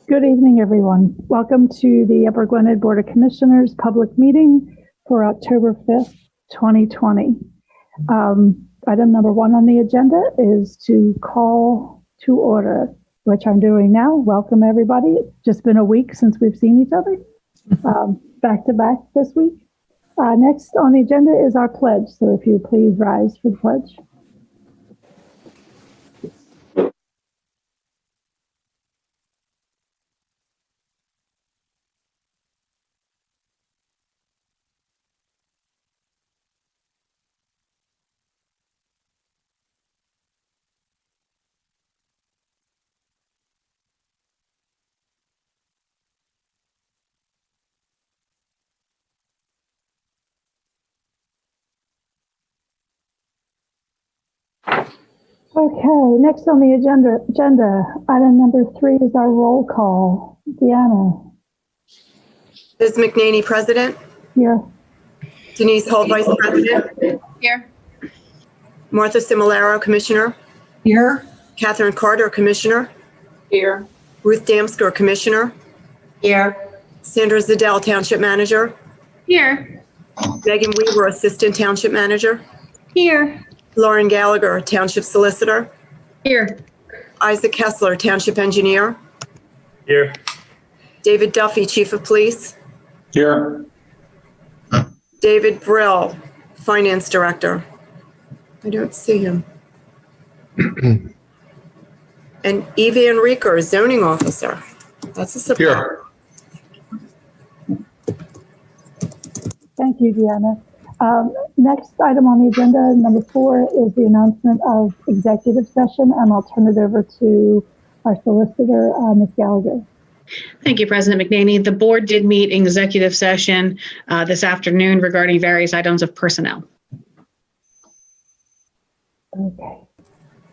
Good evening, everyone. Welcome to the Upper Gwynedd Board of Commissioners public meeting for October 5th, 2020. Item number 1 on the agenda is to call to order, which I'm doing now. Welcome, everybody. It's just been a week since we've seen each other, back to back this week. Next on the agenda is our pledge. So if you please rise for the pledge. Okay, next on the agenda, item number 3 is our roll call. Deanna. Ms. McNaney, President. Here. Denise Holt, Vice President. Here. Martha Similaro, Commissioner. Here. Catherine Carter, Commissioner. Here. Ruth Damsker, Commissioner. Here. Sandra Zadell, Township Manager. Here. Megan Weaver, Assistant Township Manager. Here. Lauren Gallagher, Township Solicitor. Here. Isaac Kessler, Township Engineer. Here. David Duffy, Chief of Police. Here. David Brill, Finance Director. I don't see him. And Eva Enrico, Zoning Officer. That's a surprise. Here. Thank you, Deanna. Next item on the agenda, number 4, is the announcement of executive session, and I'll turn it over to our solicitor, Ms. Gallagher. Thank you, President McNaney. The board did meet in executive session this afternoon regarding various items of personnel. Okay,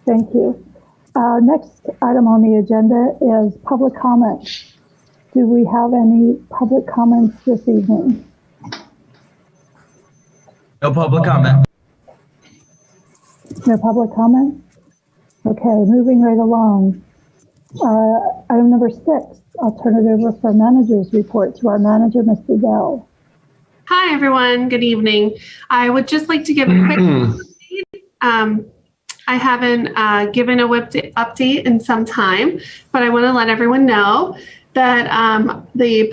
thank you. Next item on the agenda is public comment. Do we have any public comments this evening? No public comment. No public comment? Okay, moving right along. Item number 6, I'll turn it over for manager's report to our manager, Mr. Dell. Hi, everyone. Good evening. I would just like to give a quick update. I haven't given a whip update in some time, but I want to let everyone know that the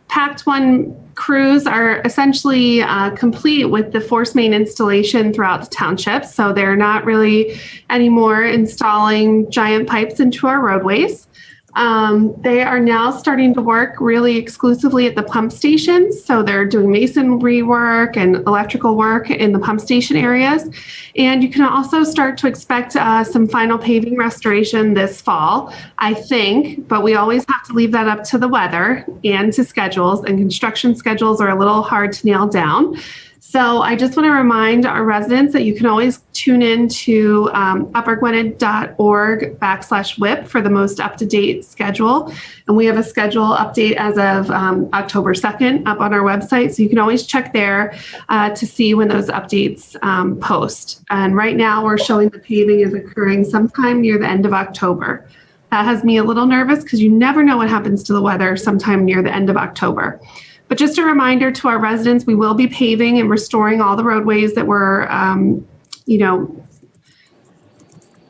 Pact 1 crews are essentially complete with the force main installation throughout the township. So they're not really anymore installing giant pipes into our roadways. They are now starting to work really exclusively at the pump stations. So they're doing masonry work and electrical work in the pump station areas. And you can also start to expect some final paving restoration this fall, I think, but we always have to leave that up to the weather and to schedules, and construction schedules are a little hard to nail down. So I just want to remind our residents that you can always tune in to uppergwynedd.org/WIP for the most up-to-date schedule. And we have a schedule update as of October 2nd up on our website. So you can always check there to see when those updates post. And right now we're showing the paving is occurring sometime near the end of October. That has me a little nervous because you never know what happens to the weather sometime near the end of October. But just a reminder to our residents, we will be paving and restoring all the roadways that were,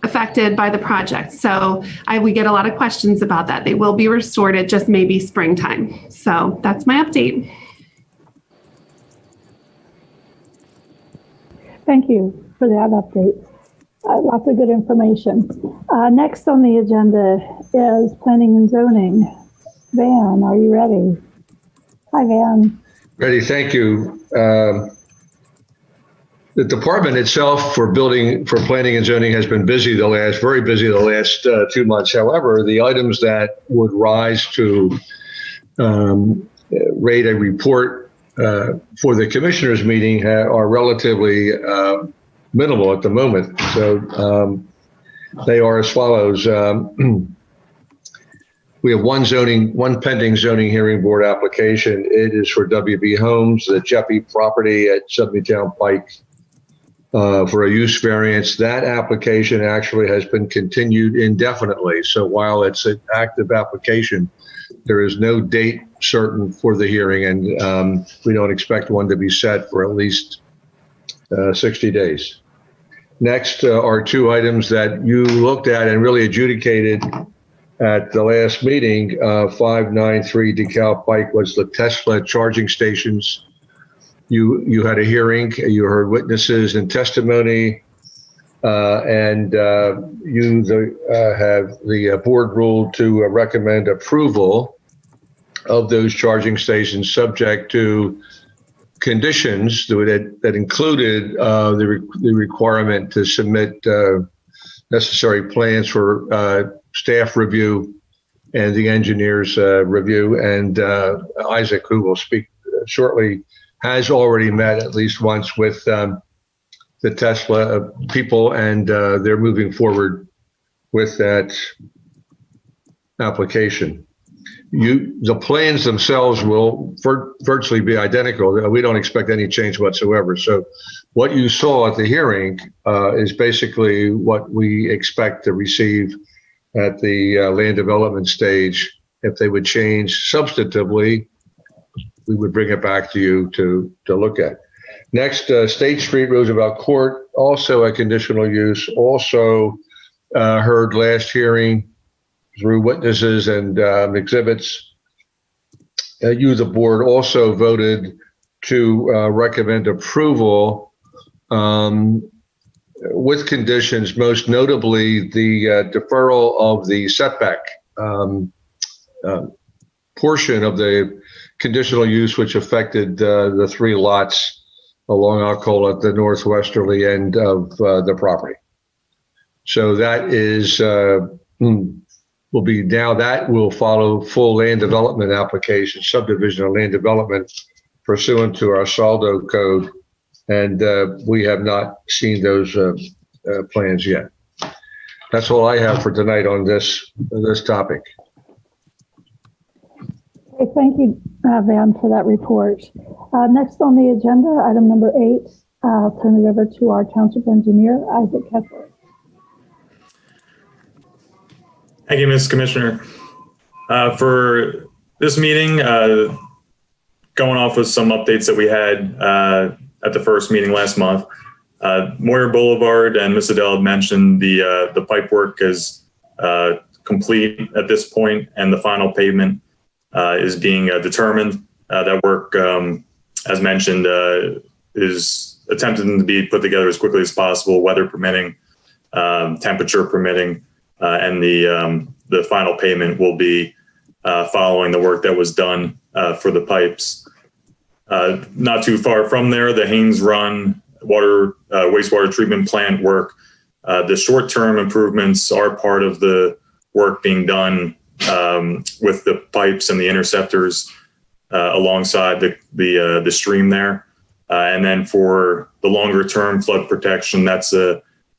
affected by the project. So we get a lot of questions about that. They will be restored at just maybe springtime. So that's my update. Thank you for that update. Lots of good information. Next on the agenda is planning and zoning. Van, are you ready? Hi, Van. Ready, thank you. The department itself for planning and zoning has been very busy the last 2 months. However, the items that would rise to rate a report for the commissioners meeting are relatively minimal at the moment. So they are as follows. We have one pending zoning hearing board application. It is for WB Homes, the Jeppy property at Sudleytown Pike. for a use variance. That application actually has been continued indefinitely. So while it's an active application, there is no date certain for the hearing, and we don't expect one to be set for at least 60 days. Next are two items that you looked at and really adjudicated at the last meeting. 593 DeKalb Pike was the Tesla charging stations. You had a hearing, you heard witnesses and testimony, and have the board ruled to recommend approval of those charging stations subject to conditions that included the requirement to submit necessary plans for staff review and the engineer's review. And Isaac, who will speak shortly, has already met at least once with the Tesla people, and they're moving forward with that application. The plans themselves will virtually be identical. We don't expect any change whatsoever. So what you saw at the hearing is basically what we expect to receive at the land development stage. If they would change substantively, we would bring it back to you to look at. Next, State Street, Roosevelt Court, also a conditional use, also heard last hearing through witnesses and exhibits. You, the board, also voted to recommend approval with conditions, most notably the deferral of the setback portion of the conditional use, which affected the three lots along, I'll call it, the northwesterly end of the property. So that is will follow full land development application, subdivision of land development pursuant to our Saldo code. And we have not seen those plans yet. That's all I have for tonight on this topic. Okay, thank you, Van, for that report. Next on the agenda, item number 8, I'll turn it over to our township engineer, Isaac Kessler. Thank you, Ms. Commissioner. For this meeting, going off with some updates that we had at the first meeting last month, Moyer Boulevard and Ms. Adele had mentioned the pipe work is complete at this point, and the final pavement is being determined. That work, as mentioned, is attempted to be put together as quickly as possible, weather permitting, temperature permitting, and the final payment will be following the work that was done for the pipes. Not too far from there, the Haynes Run wastewater treatment plant work. The short-term improvements are part of the work being done with the pipes and the interceptors alongside the stream there. And then for the longer-term flood protection, that's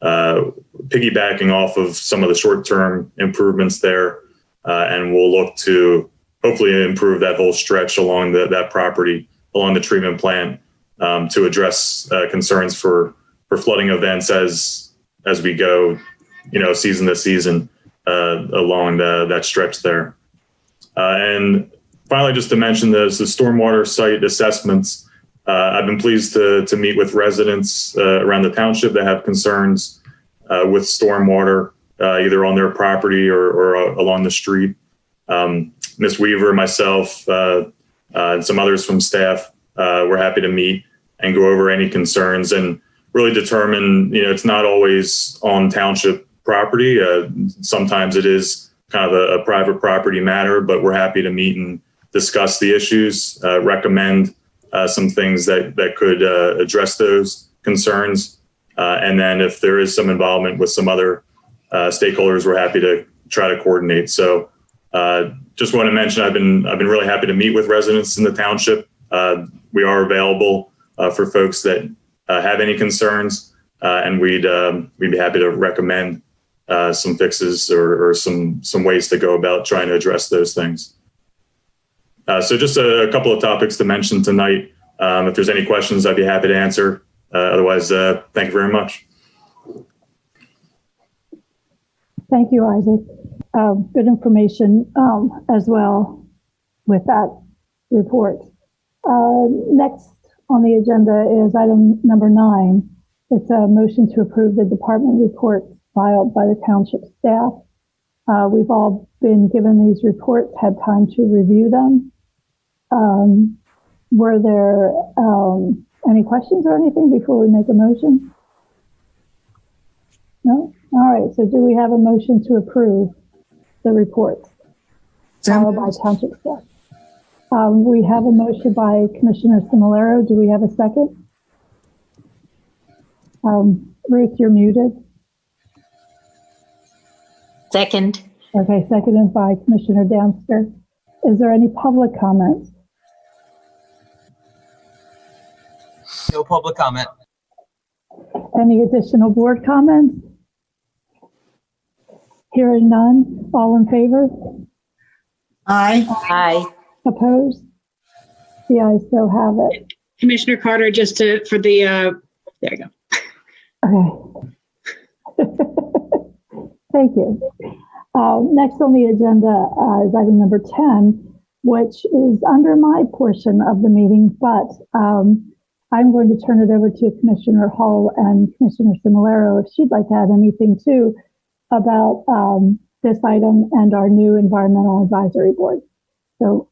piggybacking off of some of the short-term improvements there, and we'll look to hopefully improve that whole stretch along that property, along the treatment plant, to address concerns for flooding events as we go, season to season along that stretch there. And finally, just to mention the stormwater site assessments. I've been pleased to meet with residents around the township that have concerns with stormwater, either on their property or along the street. Ms. Weaver, myself, and some others from staff were happy to meet and go over any concerns and really determine, it's not always on township property. Sometimes it is kind of a private property matter, but we're happy to meet and discuss the issues, recommend some things that could address those concerns. And then if there is some involvement with some other stakeholders, we're happy to try to coordinate. So just want to mention, I've been really happy to meet with residents in the township. We are available for folks that have any concerns, and we'd be happy to recommend some fixes or some ways to go about trying to address those things. So just a couple of topics to mention tonight. If there's any questions, I'd be happy to answer. Otherwise, thank you very much. Thank you, Isaac. Good information as well with that report. Next on the agenda is item number 9. It's a motion to approve the department reports filed by the township staff. We've all been given these reports, had time to review them. Were there any questions or anything before we make a motion? No? All right, so do we have a motion to approve the reports filed by township staff? We have a motion by Commissioner Similaro. Do we have a second? Ruth, you're muted. Second. Okay, seconded by Commissioner Downster. Is there any public comments? No public comment. Any additional board comments? Hearing none. All in favor? Aye. Aye. Opposed? The ayes so have it. Commissioner Carter, just for the, there you go. Okay. Thank you. Next on the agenda is item number 10, which is under my portion of the meeting, but I'm going to turn it over to Commissioner Hull and Commissioner Similaro if she'd like to add anything too about this item and our new environmental advisory board. So,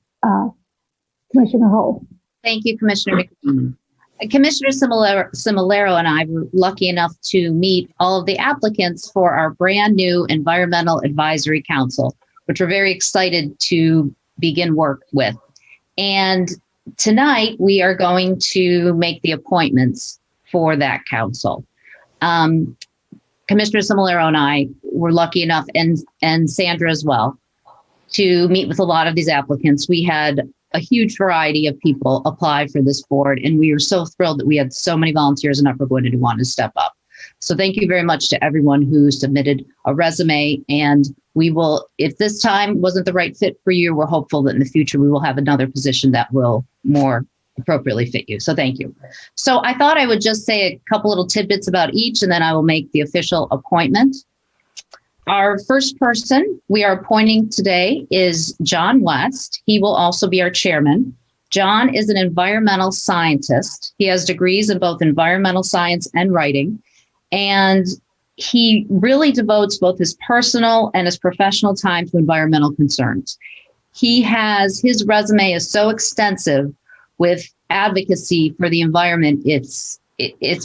Commissioner Hull. Thank you, Commissioner McNeely. Commissioner Similaro and I were lucky enough to meet all of the applicants for our brand new Environmental Advisory Council, which we're very excited to begin work with. And tonight we are going to make the appointments for that council. Commissioner Similaro and I were lucky enough, and Sandra as well, to meet with a lot of these applicants. We had a huge variety of people apply for this board, and we were so thrilled that we had so many volunteers in Upper Gwynedd who wanted to step up. So thank you very much to everyone who submitted a resume, and we will, if this time wasn't the right fit for you, we're hopeful that in the future we will have another position that will more appropriately fit you. So thank you. So I thought I would just say a couple little tidbits about each, and then I will make the official appointment. Our first person we are appointing today is John West. He will also be our chairman. John is an environmental scientist. He has degrees in both environmental science and writing, and he really devotes both his personal and his professional time to environmental concerns. His resume is so extensive with advocacy for the environment, it's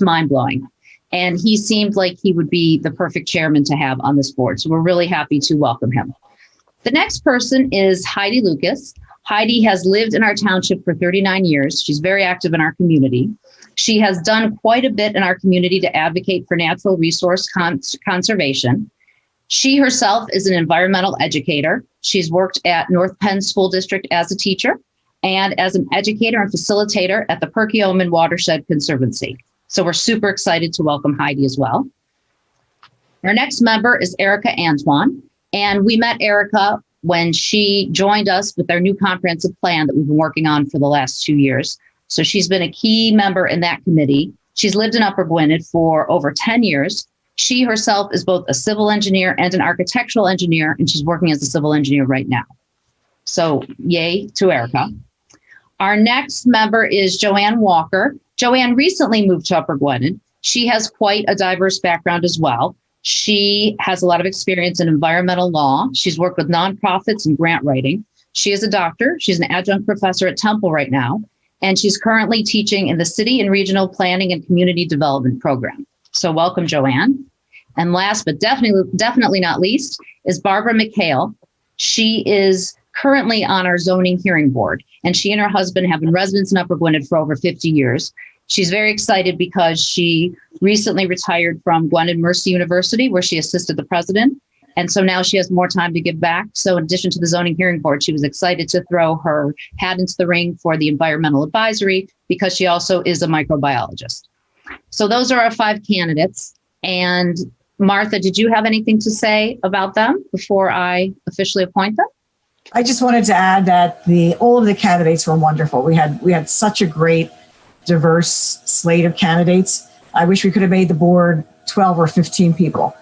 mind-blowing. And he seemed like he would be the perfect chairman to have on this board. So we're really happy to welcome him. The next person is Heidi Lucas. Heidi has lived in our township for 39 years. She's very active in our community. She has done quite a bit in our community to advocate for natural resource conservation. She herself is an environmental educator. She's worked at North Penn School District as a teacher and as an educator and facilitator at the Perkiomen Watershed Conservancy. So we're super excited to welcome Heidi as well. Our next member is Erica Antoine, and we met Erica when she joined us with our new comprehensive plan that we've been working on for the last 2 years. So she's been a key member in that committee. She's lived in Upper Gwynedd for over 10 years. She herself is both a civil engineer and an architectural engineer, and she's working as a civil engineer right now. So yay to Erica. Our next member is Joanne Walker. Joanne recently moved to Upper Gwynedd. She has quite a diverse background as well. She has a lot of experience in environmental law. She's worked with nonprofits and grant writing. She is a doctor. She's an adjunct professor at Temple right now, and she's currently teaching in the City and Regional Planning and Community Development Program. So welcome, Joanne. And last but definitely not least is Barbara McHale. She is currently on our zoning hearing board, and she and her husband have been residents in Upper Gwynedd for over 50 years. She's very excited because she recently retired from Gwynedd Mercy University, where she assisted the president. And so now she has more time to give back. So in addition to the zoning hearing board, she was excited to throw her hat into the ring for the environmental advisory because she also is a microbiologist. So those are our 5 candidates. And Martha, did you have anything to say about them before I officially appoint them? I just wanted to add that all of the candidates were wonderful. We had such a great diverse slate of candidates. I wish we could have made the board 12 or 15 people.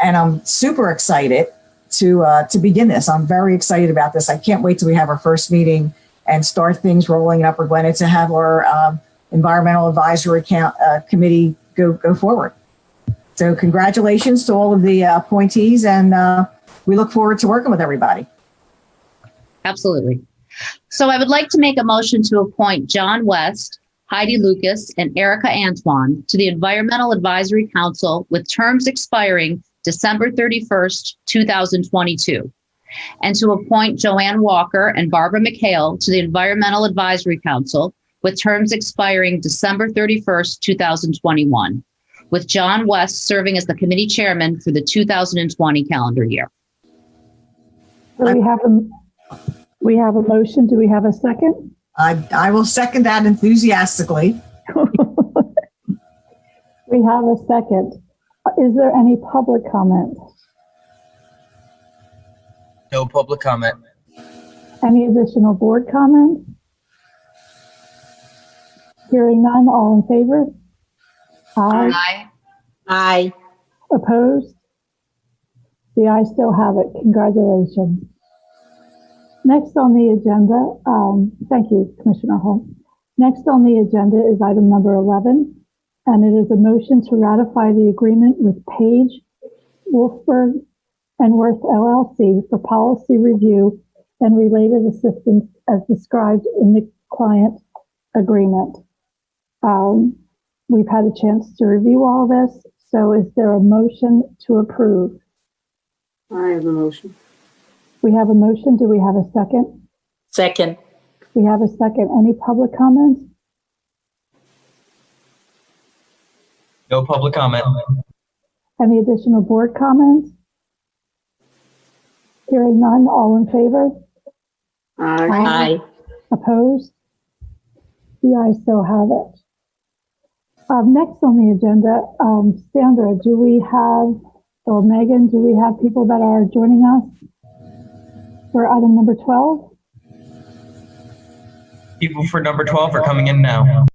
And I'm super excited to begin this. I'm very excited about this. I can't wait till we have our first meeting and start things rolling in Upper Gwynedd to have our environmental advisory committee go forward. So congratulations to all of the appointees, and we look forward to working with everybody. Absolutely. So I would like to make a motion to appoint John West, Heidi Lucas, and Erica Antoine to the Environmental Advisory Council with terms expiring December 31st, 2022, and to appoint Joanne Walker and Barbara McHale to the Environmental Advisory Council with terms expiring December 31st, 2021, with John West serving as the committee chairman for the 2020 calendar year. So we have a motion. Do we have a second? I will second that enthusiastically. We have a second. Is there any public comment? No public comment. Any additional board comment? Hearing none, all in favor? Aye. Aye. Opposed? The ayes still have it. Congratulations. Next on the agenda, thank you, Commissioner Hull. Next on the agenda is item number 11, and it is a motion to ratify the agreement with Page, Wolfberg, and Worth LLC for policy review and related assistance as described in the client agreement. We've had a chance to review all this, so is there a motion to approve? I have a motion. We have a motion. Do we have a second? Second. We have a second. Any public comments? No public comment. Any additional board comments? Hearing none, all in favor? Aye. Opposed? The ayes still have it. Next on the agenda, Sandra, do we have, or Megan, do we have people that are joining us for item number 12? People for number 12 are coming in now.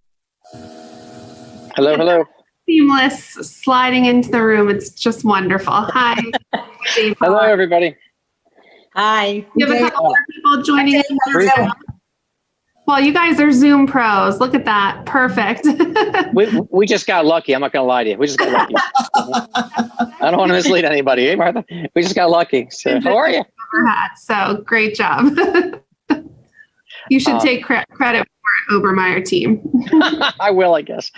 Hello. Seamless sliding into the room. It's just wonderful. Hi. Dave. Hello, everybody. Hi. You have a couple more people joining in. Well, you guys are Zoom pros. Look at that. Perfect. We just got lucky. I'm not going to lie to you. We just got lucky. I don't want to mislead anybody. Hey, Martha. We just got lucky. So, how are you? So great job. You should take credit for it, Obermeyer team. I will, I guess.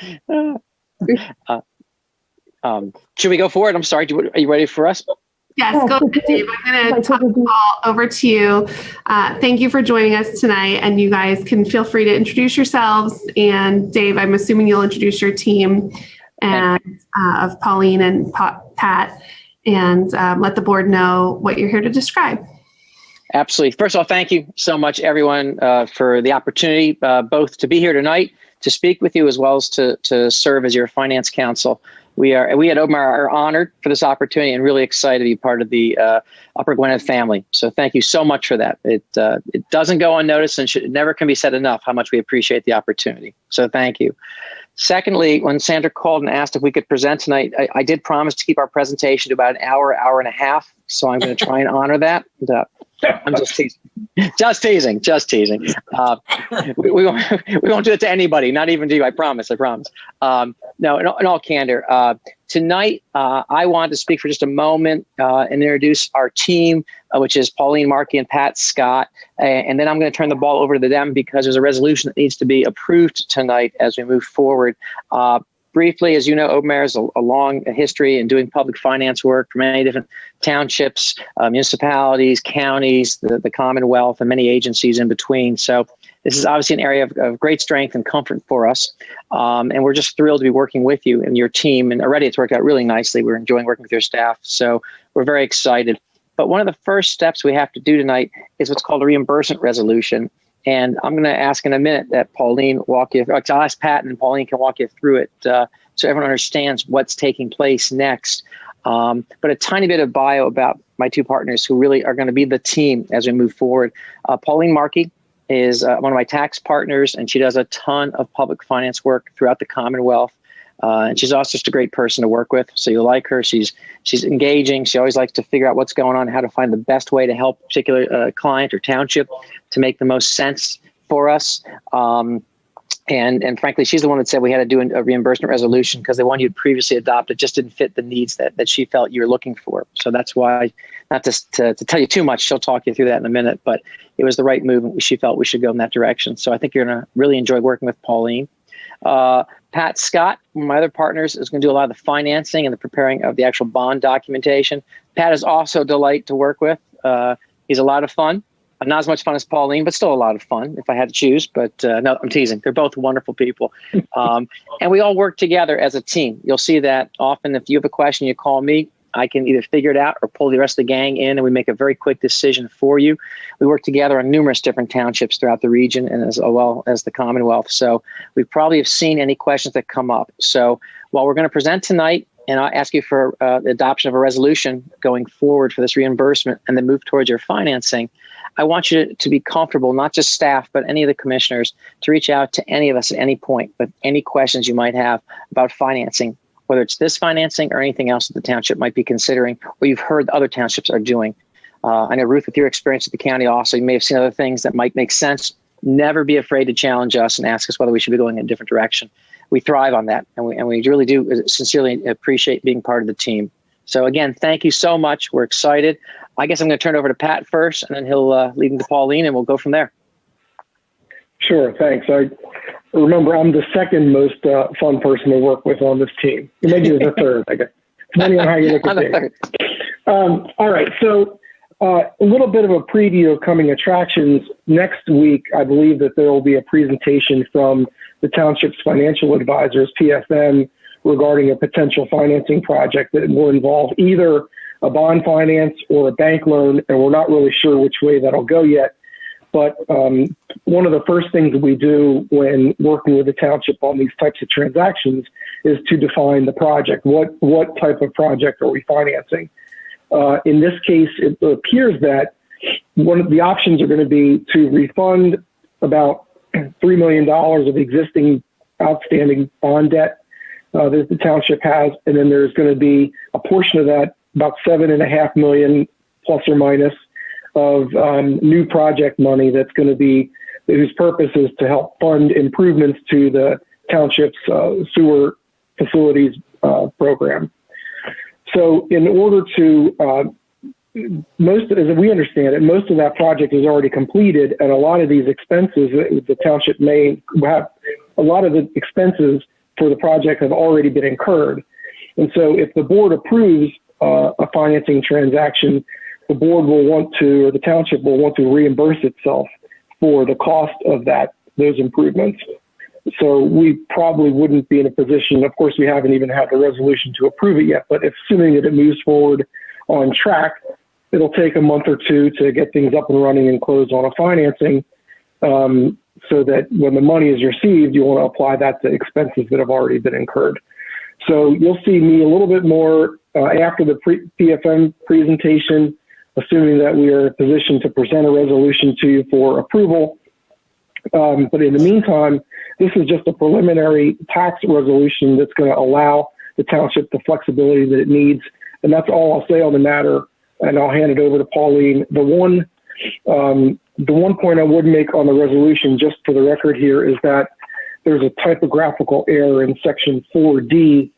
Should we go for it? I'm sorry. Are you ready for us? Yes, go ahead, Dave. I'm going to toss the ball over to you. Thank you for joining us tonight. And you guys can feel free to introduce yourselves. And Dave, I'm assuming you'll introduce your team and of Pauline and Pat, and let the board know what you're here to describe. Absolutely. First of all, thank you so much, everyone, for the opportunity both to be here tonight, to speak with you, as well as to serve as your finance counsel. We at Obermeyer are honored for this opportunity and really excited to be part of the Upper Gwynedd family. So thank you so much for that. It doesn't go unnoticed, and it never can be said enough how much we appreciate the opportunity. So thank you. Secondly, when Sandra called and asked if we could present tonight, I did promise to keep our president to about an hour and a half. So I'm going to try and honor that. I'm just teasing. Just teasing. We won't do it to anybody, not even to you. I promise. No, in all candor, tonight I wanted to speak for just a moment and introduce our team, which is Pauline Markey and Pat Scott. And then I'm going to turn the ball over to them because there's a resolution that needs to be approved tonight as we move forward. Briefly, as you know, Obermeyer has a long history in doing public finance work for many different townships, municipalities, counties, the Commonwealth, and many agencies in between. So this is obviously an area of great strength and comfort for us. And we're just thrilled to be working with you and your team. And already it's worked out really nicely. We're enjoying working with your staff. So we're very excited. But one of the first steps we have to do tonight is what's called a reimbursement resolution. And I'm going to ask in a minute that Pauline walk you through. I'll ask Pat and Pauline can walk you through it so everyone understands what's taking place next. But a tiny bit of bio about my two partners who really are going to be the team as we move forward. Pauline Markey is one of my tax partners, and she does a ton of public finance work throughout the Commonwealth. And she's also just a great person to work with. So you'll like her. She's engaging. She always likes to figure out what's going on, how to find the best way to help a particular client or township to make the most sense for us. And frankly, she's the one that said we had to do a reimbursement resolution because the one you'd previously adopted just didn't fit the needs that she felt you were looking for. So that's why, not to tell you too much, she'll talk you through that in a minute, but it was the right move. And she felt we should go in that direction. So I think you're going to really enjoy working with Pauline. Pat Scott, one of my other partners, is going to do a lot of the financing and the preparing of the actual bond documentation. Pat is also a delight to work with. He's a lot of fun. Not as much fun as Pauline, but still a lot of fun if I had to choose. But no, I'm teasing. They're both wonderful people. And we all work together as a team. You'll see that often if you have a question, you call me. I can either figure it out or pull the rest of the gang in, and we make a very quick decision for you. We work together on numerous different townships throughout the region and as well as the Commonwealth. So we probably have seen any questions that come up. So while we're going to present tonight, and I'll ask you for the adoption of a resolution going forward for this reimbursement and then move towards your financing, I want you to be comfortable, not just staff, but any of the commissioners, to reach out to any of us at any point with any questions you might have about financing, whether it's this financing or anything else that the township might be considering or you've heard other townships are doing. I know, Ruth, with your experience at the county also, you may have seen other things that might make sense. Never be afraid to challenge us and ask us whether we should be going in a different direction. We thrive on that, and we really do sincerely appreciate being part of the team. So again, thank you so much. We're excited. I guess I'm going to turn it over to Pat first, and then he'll lead into Pauline, and we'll go from there. Sure, thanks. I remember I'm the second most fun person to work with on this team. Maybe the third, I guess, depending on how you look at things. All right, so a little bit of a preview of coming attractions. Next week, I believe that there will be a presentation from the township's financial advisors, PFM, regarding a potential financing project that will involve either a bond finance or a bank loan, and we're not really sure which way that'll go yet. But one of the first things we do when working with the township on these types of transactions is to define the project. What type of project are we financing? In this case, it appears that one of the options are going to be to refund about $3 million of existing outstanding bond debt that the township has, and then there's going to be a portion of that, about $7.5 million plus or minus, of new project money that's going to be, whose purpose is to help fund improvements to the township's sewer facilities program. So in order to, as we understand it, most of that project is already completed, and a lot of these expenses, the township may have, a lot of the expenses for the project have already been incurred. And so if the board approves a financing transaction, the board will want to, or the township will want to reimburse itself for the cost of those improvements. So we probably wouldn't be in a position, of course, we haven't even had the resolution to approve it yet, but assuming that it moves forward on track, it'll take a month or two to get things up and running and close on a financing, so that when the money is received, you want to apply that to expenses that have already been incurred. So you'll see me a little bit more after the PFM presentation, assuming that we are in a position to present a resolution to you for approval. But in the meantime, this is just a preliminary tax resolution that's going to allow the township the flexibility that it needs. And that's all I'll say on the matter, and I'll hand it over to Pauline. The one point I would make on the resolution, just for the record here, is that there's a typographical error in section 4D.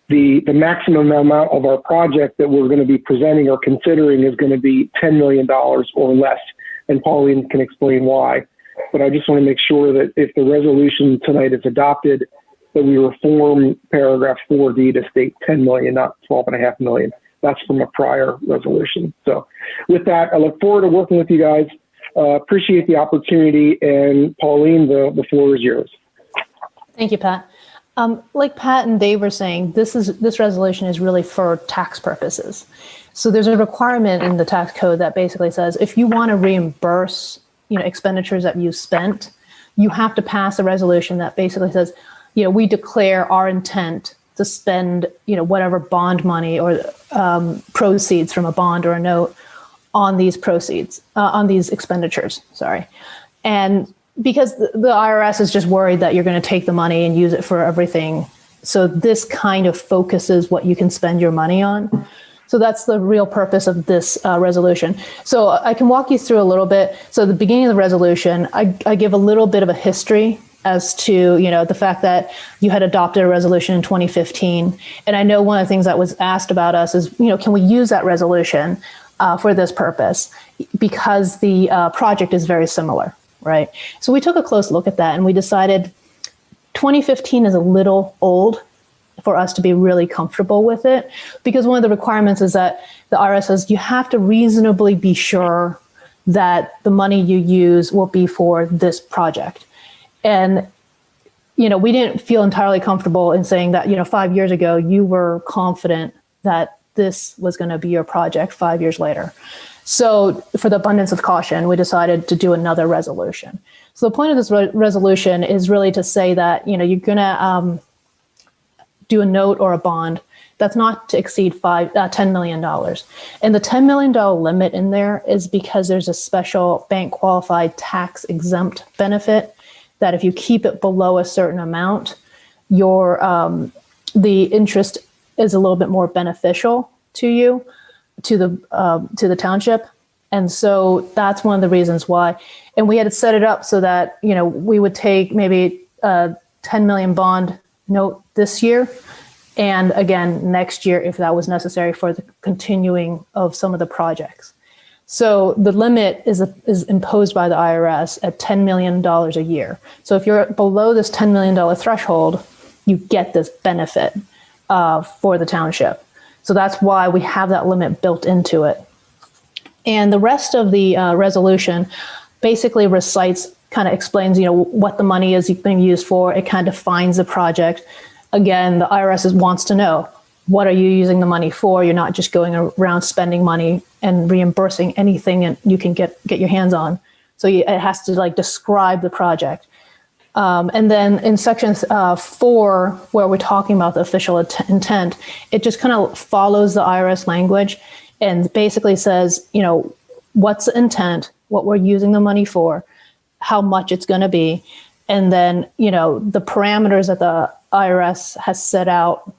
The maximum amount of our project that we're going to be presenting or considering is going to be $10 million or less, and Pauline can explain why. But I just want to make sure that if the resolution tonight is adopted, that we reform paragraph 4D to state 10 million, not 12.5 million. That's from a prior resolution. So with that, I look forward to working with you guys. Appreciate the opportunity. And Pauline, the floor is yours. Thank you, Pat. Like Pat and Dave were saying, this resolution is really for tax purposes. So there's a requirement in the tax code that basically says if you want to reimburse, expenditures that you spent, you have to pass a resolution that basically says, we declare our intent to spend, whatever bond money or proceeds from a bond or a note on these proceeds, on these expenditures. Sorry. And because the IRS is just worried that you're going to take the money and use it for everything. So this kind of focuses what you can spend your money on. So that's the real purpose of this resolution. So I can walk you through a little bit. So at the beginning of the resolution, I give a little bit of a history as to, the fact that you had adopted a resolution in 2015. And I know one of the things that was asked about us is, can we use that resolution for this purpose? Because the project is very similar, right? So we took a close look at that and we decided 2015 is a little old for us to be really comfortable with it, because one of the requirements is that the IRS says you have to reasonably be sure that the money you use will be for this project. And, we didn't feel entirely comfortable in saying that, 5 years ago, you were confident that this was going to be your project 5 years later. So for the abundance of caution, we decided to do another resolution. So the point of this resolution is really to say that, you're going to do a note or a bond that's not to exceed $10 million. And the $10 million limit in there is because there's a special bank qualified tax exempt benefit that if you keep it below a certain amount, your the interest is a little bit more beneficial to you, to the township. And so that's one of the reasons why. And we had to set it up so that, we would take maybe a 10 million bond note this year, and again next year if that was necessary for the continuing of some of the projects. So the limit is imposed by the IRS at $10 million a year. So if you're below this $10 million threshold, you get this benefit for the township. So that's why we have that limit built into it. And the rest of the resolution basically kind of explains, what the money is being used for. It kind of defines the project. Again, the IRS wants to know, what are you using the money for? You're not just going around spending money and reimbursing anything and you can get your hands on. So it has to describe the project. And then in section 4, where we're talking about the official intent, it just kind of follows the IRS language and basically says, what's the intent, what we're using the money for, how much it's going to be, and then, the parameters that the IRS has set out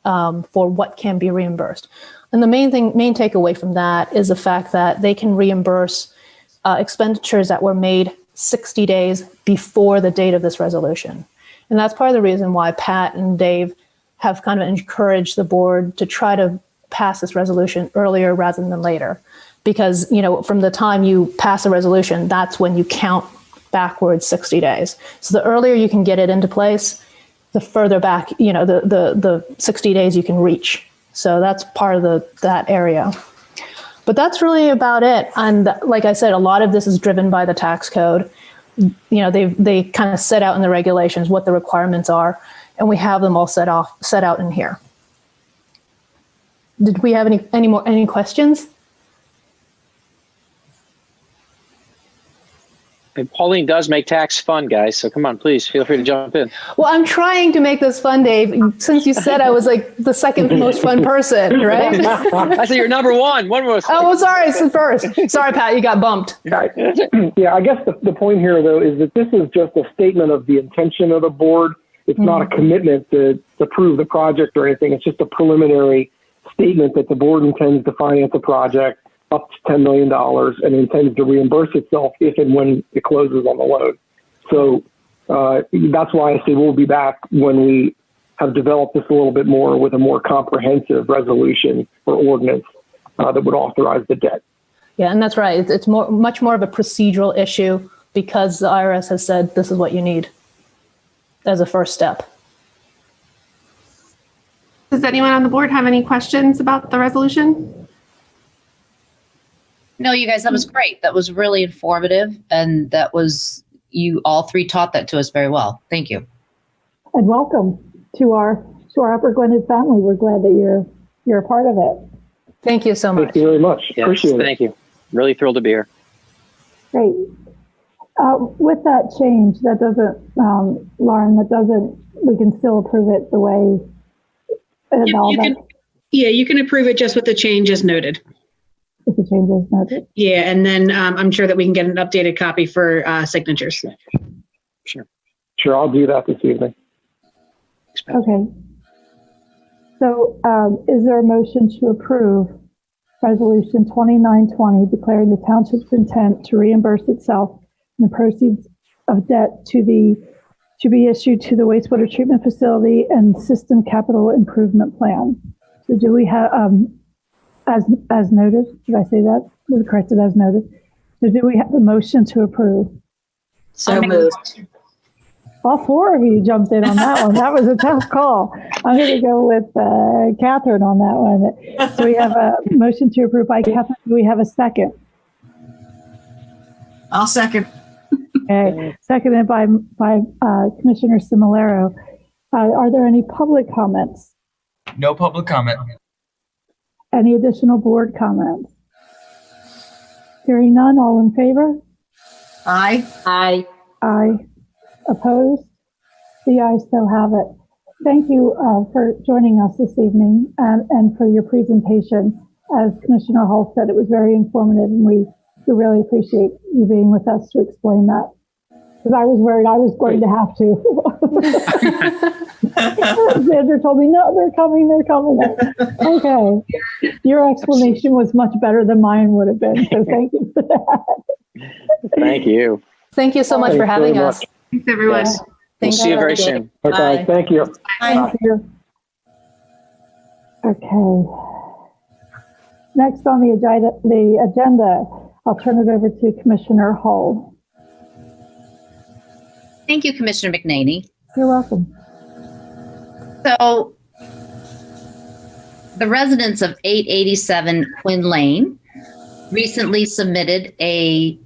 for what can be reimbursed. And the main takeaway from that is the fact that they can reimburse expenditures that were made 60 days before the date of this resolution. And that's part of the reason why Pat and Dave have kind of encouraged the board to try to pass this resolution earlier rather than later. Because, from the time you pass a resolution, that's when you count backwards 60 days. So the earlier you can get it into place, the further back, the 60 days you can reach. So that's part of that area. But that's really about it. And like I said, a lot of this is driven by the tax code. They kind of set out in the regulations what the requirements are, and we have them all set out in here. Did we have any questions? And Pauline does make tax fun, guys. So come on, please feel free to jump in. Well, I'm trying to make this fun, Dave. Since you said I was the second most fun person, right? I said you're number one. One most. Oh, well, sorry, it's the first. Sorry, Pat, you got bumped. Yeah, I guess the point here, though, is that this is just a statement of the intention of the board. It's not a commitment to approve the project or anything. It's just a preliminary statement that the board intends to finance a project up to $10 million and intends to reimburse itself if and when it closes on the loan. So that's why I say we'll be back when we have developed this a little bit more with a more comprehensive resolution or ordinance that would authorize the debt. Yeah, and that's right. It's much more of a procedural issue because the IRS has said this is what you need as a first step. Does anyone on the board have any questions about the resolution? No, you guys, that was great. That was really informative. And you all three taught that to us very well. Thank you. And welcome to our Upper Gwynedd family. We're glad that you're a part of it. Thank you so much. Thank you very much. Yes, Appreciate it. Thank you. Really thrilled to be here. Great. With that change, that doesn't, Lauren, we can still approve it the way. You can approve it just with the changes noted. With the changes noted. Yeah, and then I'm sure that we can get an updated copy for signatures. Sure, I'll do that this evening. Okay. So is there a motion to approve Resolution 2920 declaring the township's intent to reimburse itself the proceeds of debt to be issued to the wastewater treatment facility and system capital improvement plan? So do we have, as noted, did I say that? Was it corrected as noted? So do we have a motion to approve? So moved. All four of you jumped in on that one. That was a tough call. I'm going to go with Catherine on that one. So we have a motion to approve by Catherine. Do we have a second? I'll second. Okay, seconded by Commissioner Similaro. Are there any public comments? No public comment. Any additional board comments? Hearing none, all in favor? Aye. Aye. Aye. Opposed? The ayes so have it. Thank you for joining us this evening and for your presentation. As Commissioner Hull said, it was very informative, and we really appreciate you being with us to explain that. Because I was worried I was going to have to. Sandra told me, no, they're coming. Okay. Your explanation was much better than mine would have been, so thank you for that. Thank you. Thank you so much for having us. Thanks, everyone. Yeah. We'll see you very soon. Okay, Bye. thank you. Thank you. Okay. Next on the agenda, I'll turn it over to Commissioner Hull. Thank you, Commissioner McNaney. You're welcome. So the residents of 887 Quinn Lane recently submitted a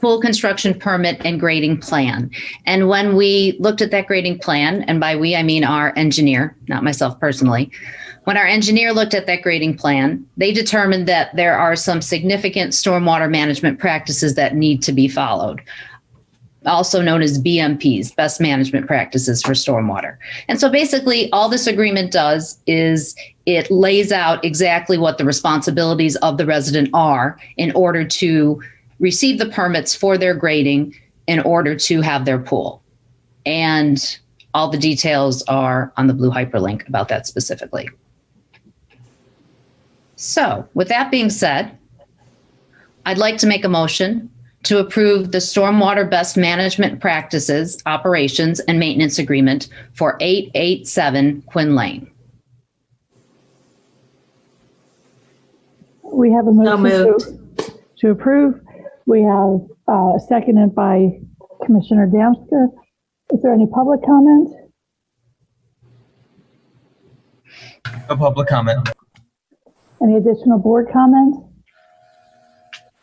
full construction permit and grading plan. And when we looked at that grading plan, and by we, I mean our engineer, not myself personally, when our engineer looked at that grading plan, they determined that there are some significant stormwater management practices that need to be followed, also known as BMPs, best management practices for stormwater. And so basically all this agreement does is it lays out exactly what the responsibilities of the resident are in order to receive the permits for their grading in order to have their pool. And all the details are on the blue hyperlink about that specifically. So with that being said, I'd like to make a motion to approve the Stormwater Best Management Practices, Operations, and Maintenance Agreement for 887 Quinn Lane. We have a motion to approve. We have seconded by Commissioner Damsker. Is there any public comment? No public comment. Any additional board comment?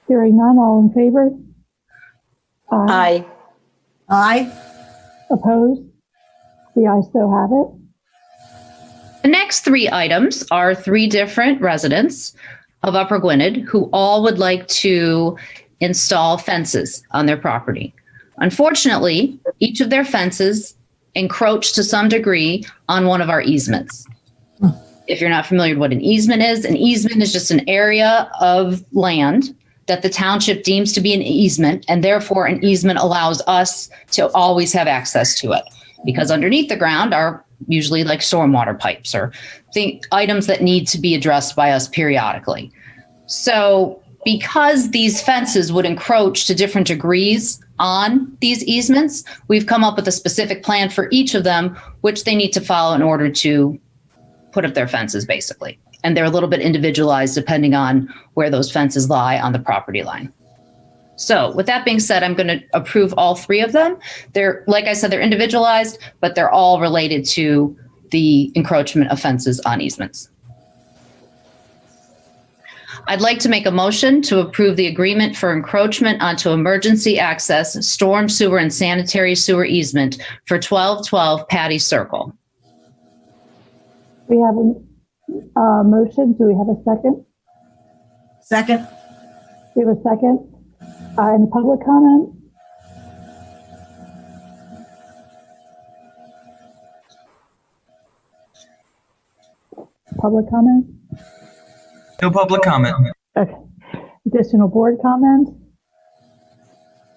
Hearing none, all in favor? Aye. Aye. Opposed? The ayes so have it. The next three items are three different residents of Upper Gwynedd who all would like to install fences on their property. Unfortunately, each of their fences encroach to some degree on one of our easements. If you're not familiar with what an easement is just an area of land that the township deems to be an easement, and therefore an easement allows us to always have access to it, because underneath the ground are usually like stormwater pipes or items that need to be addressed by us periodically. So because these fences would encroach to different degrees on these easements, we've come up with a specific plan for each of them, which they need to follow in order to put up their fences, basically. And they're a little bit individualized depending on where those fences lie on the property line. So with that being said, I'm going to approve all three of them. They're, like I said, they're individualized, but they're all related to the encroachment of fences on easements. I'd like to make a motion to approve the agreement for encroachment onto emergency access, storm sewer, and sanitary sewer easement for 1212 Patty Circle. We have a motion. Do we have a second? Second. We have a second. Any public comment? Public comment? No public comment. Okay. additional board comment?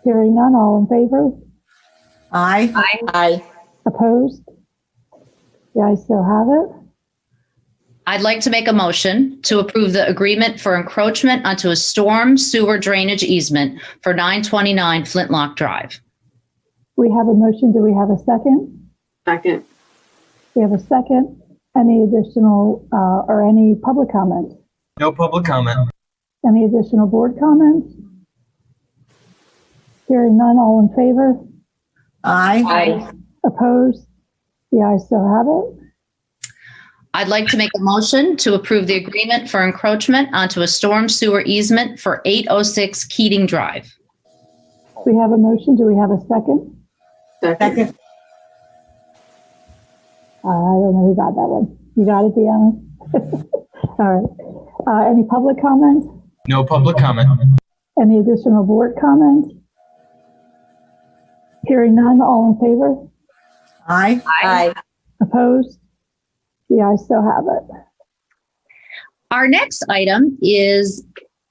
Hearing none, all in favor? Aye. Aye. Opposed? The ayes so have it. I'd like to make a motion to approve the agreement for encroachment onto a storm sewer drainage easement for 929 Flintlock Drive. We have a motion. Do we have a second? Second. We have a second. Any additional or any public comment? No public comment. Any additional board comments? Hearing none, all in favor? Aye. Aye. Opposed? The ayes so have it. I'd like to make a motion to approve the agreement for encroachment onto a storm sewer easement for 806 Keating Drive. We have a motion. Do we have a second? Second. I don't know who got that one. You got it, Deanna? All right. Any public comment? No public comment. Any additional board comment? Hearing none, all in favor? Aye. Aye. Opposed? The ayes so have it. Our next item is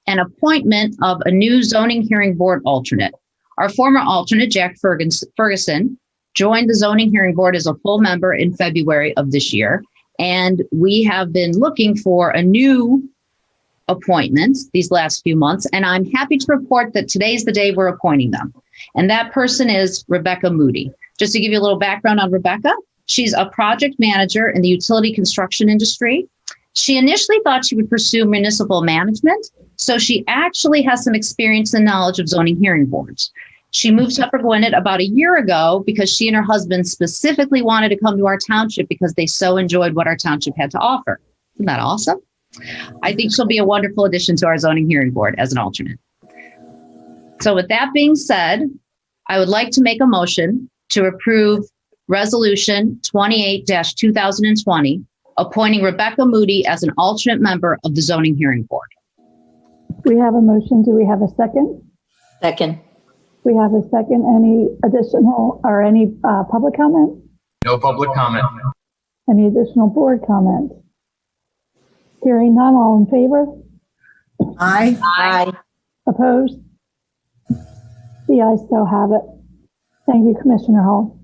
an appointment of a new zoning hearing board alternate. Our former alternate, Jack Ferguson, joined the zoning hearing board as a full member in February of this year. And we have been looking for a new appointment these last few months. And I'm happy to report that today's the day we're appointing them. And that person is Rebecca Moody. Just to give you a little background on Rebecca, she's a project manager in the utility construction industry. She initially thought she would pursue municipal management, so she actually has some experience and knowledge of zoning hearing boards. She moved to Upper Gwynedd about a year ago because she and her husband specifically wanted to come to our township because they so enjoyed what our township had to offer. Isn't that awesome? I think she'll be a wonderful addition to our zoning hearing board as an alternate. So with that being said, I would like to make a motion to approve Resolution 28-2020, appointing Rebecca Moody as an alternate member of the zoning hearing board. We have a motion. Do we have a second? Second. We have a second. Any additional or any public comment? No public comment. Any additional board comment? Hearing none, all in favor? Aye. Aye. Opposed? The ayes so have it. Thank you, Commissioner Hall.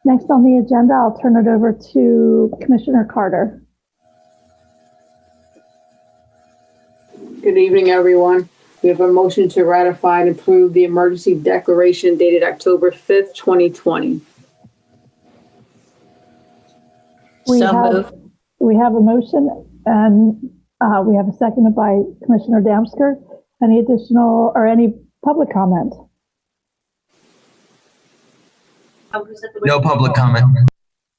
Next on the agenda, I'll turn it over to Commissioner Carter. Good evening, everyone. We have a motion to ratify and approve the emergency declaration dated October 5th, 2020. We have a motion and we have a second by Commissioner Damsker. Any additional or any public comment? No public comment.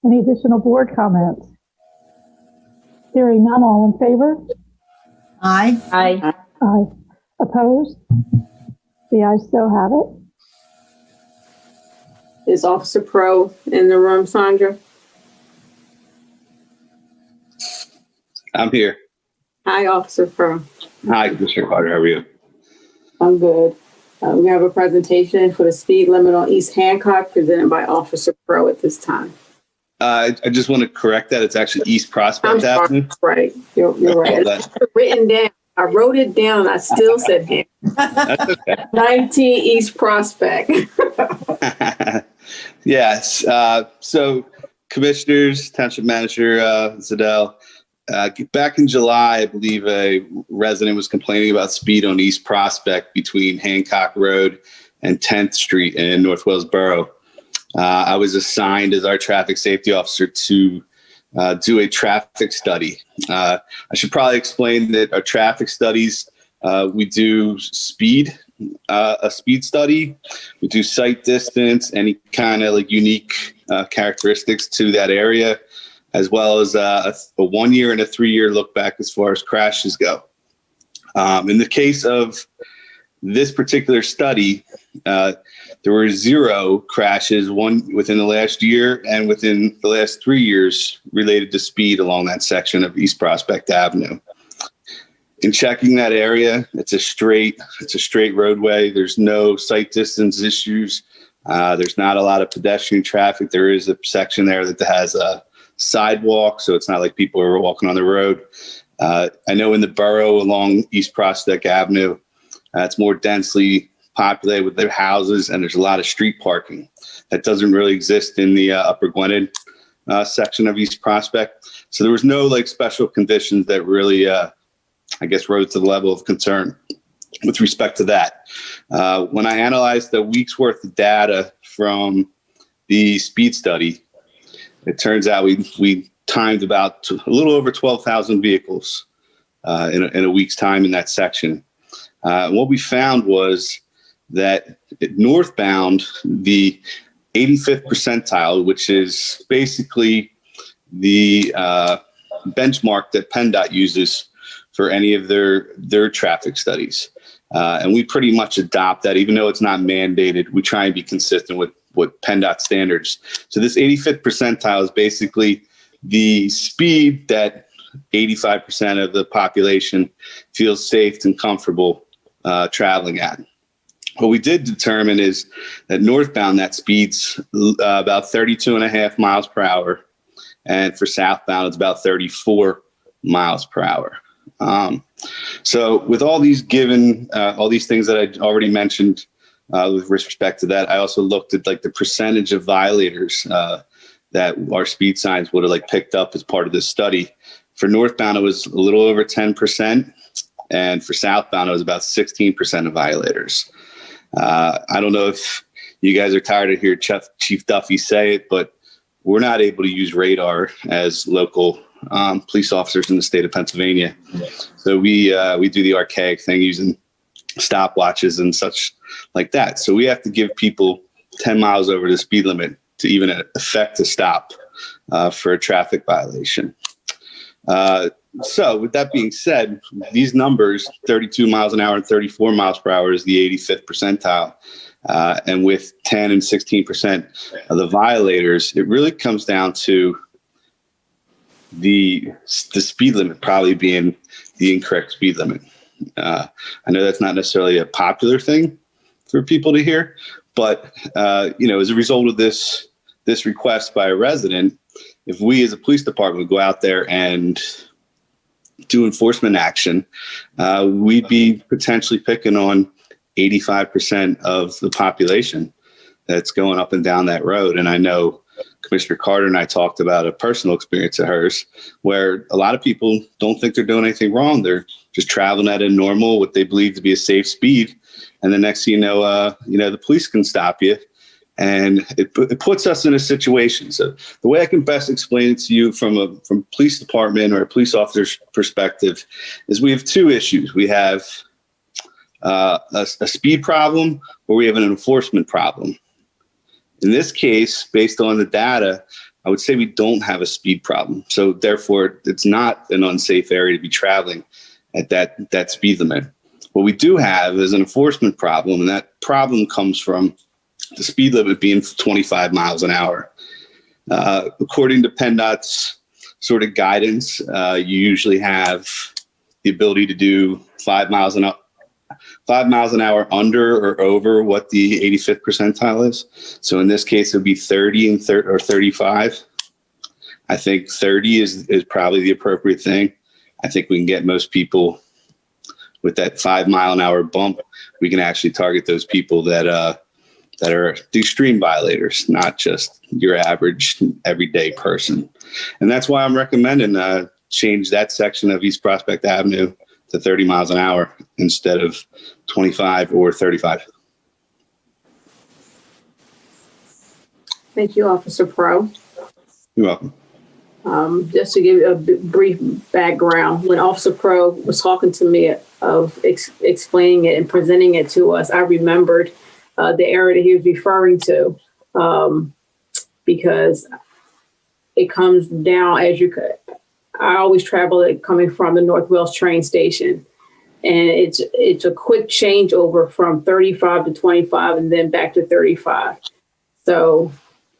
Any additional board comments? Hearing none, all in favor? Aye. Aye. Aye. Opposed? The ayes so have it. Is Officer Pro in the room, Sandra? I'm here. Hi, Officer Pro. Hi, Commissioner Carter. How are you? I'm good. We have a presentation for the speed limit on East Hancock presented by Officer Pro at this time. I just want to correct that. It's actually East Prospect I'm sorry. Avenue. Right. You're right. It's written down. I wrote it down. I still said Hancock. That's okay. 19 East Prospect. Yes. So, Commissioners, Township Manager Zadell, back in July, I believe a resident was complaining about speed on East Prospect between Hancock Road and 10th Street in North Wales Borough. I was assigned as our traffic safety officer to do a traffic study. I should probably explain that our traffic studies, we do a speed study, we do sight distance, any kind of like unique characteristics to that area, as well as a 1 year and a 3 year look back as far as crashes go. In the case of this particular study, there were 0 crashes, one within the last year and within the last 3 years related to speed along that section of East Prospect Avenue. In checking that area, it's a straight roadway. There's no sight distance issues. There's not a lot of pedestrian traffic. There is a section there that has a sidewalk, so it's not like people are walking on the road. I know in the borough along East Prospect Avenue, It's more densely populated with their houses, and there's a lot of street parking that doesn't really exist in the Upper Gwynedd section of East Prospect. So there was no like special conditions that really, I guess, rose to the level of concern with respect to that. When I analyzed the week's worth of data from the speed study, it turns out we timed about a little over 12,000 vehicles in a week's time in that section. What we found was that northbound, the 85th percentile, which is basically the benchmark that PennDOT uses for any of their traffic studies. And we pretty much adopt that, even though it's not mandated. We try and be consistent with PennDOT standards. So this 85th percentile is basically the speed that 85% of the population feels safe and comfortable traveling at. What we did determine is that northbound, that speed's about 32.5 miles per hour. And for southbound, it's about 34 miles per hour. So with all these given, all these things that I already mentioned with respect to that, I also looked at like the percentage of violators that our speed signs would have like picked up as part of this study. For northbound, it was a little over 10%. And for southbound, it was about 16% of violators. I don't know if you guys are tired of hearing Chief Duffy say it, but we're not able to use radar as local police officers in the state of Pennsylvania. So we do the archaic thing using stopwatches and such like that. So we have to give people 10 miles over the speed limit to even effect a stop for a traffic violation. So with that being said, these numbers, 32 miles an hour and 34 miles per hour is the 85th percentile. And with 10 and 16% of the violators, it really comes down to the speed limit probably being the incorrect speed limit. I know that's not necessarily a popular thing for people to hear, but as a result of this request by a resident, if we as a police department go out there and do enforcement action, we'd be potentially picking on 85% of the population that's going up and down that road. And I know Commissioner Carter and I talked about a personal experience of hers where a lot of people don't think they're doing anything wrong. They're just traveling at a normal, what they believe to be a safe speed. And the next thing you know, the police can stop you. And it puts us in a situation. So the way I can best explain it to you from police department or a police officer's perspective is we have two issues. We have a speed problem or we have an enforcement problem. In this case, based on the data, I would say we don't have a speed problem. So therefore, it's not an unsafe area to be traveling at that speed limit. What we do have is an enforcement problem, and that problem comes from the speed limit being 25 miles an hour. According to PennDOT's sort of guidance, you usually have the ability to do 5 miles an hour under or over what the 85th percentile is. So in this case, it would be 30 or 35. I think 30 is probably the appropriate thing. I think we can get most people with that 5 mile an hour bump. We can actually target those people that are the extreme violators, not just your average everyday person. And that's why I'm recommending change that section of East Prospect Avenue to 30 miles an hour instead of 25 or 35. Thank you, Officer Pro. You're welcome. Just to give you a brief background, when Officer Pro was talking to me of explaining it and presenting it to us, I remembered the area that he was referring to, because it comes down as you could. I always travel it coming from the North Wales train station, and it's a quick changeover from 35 to 25 and then back to 35. So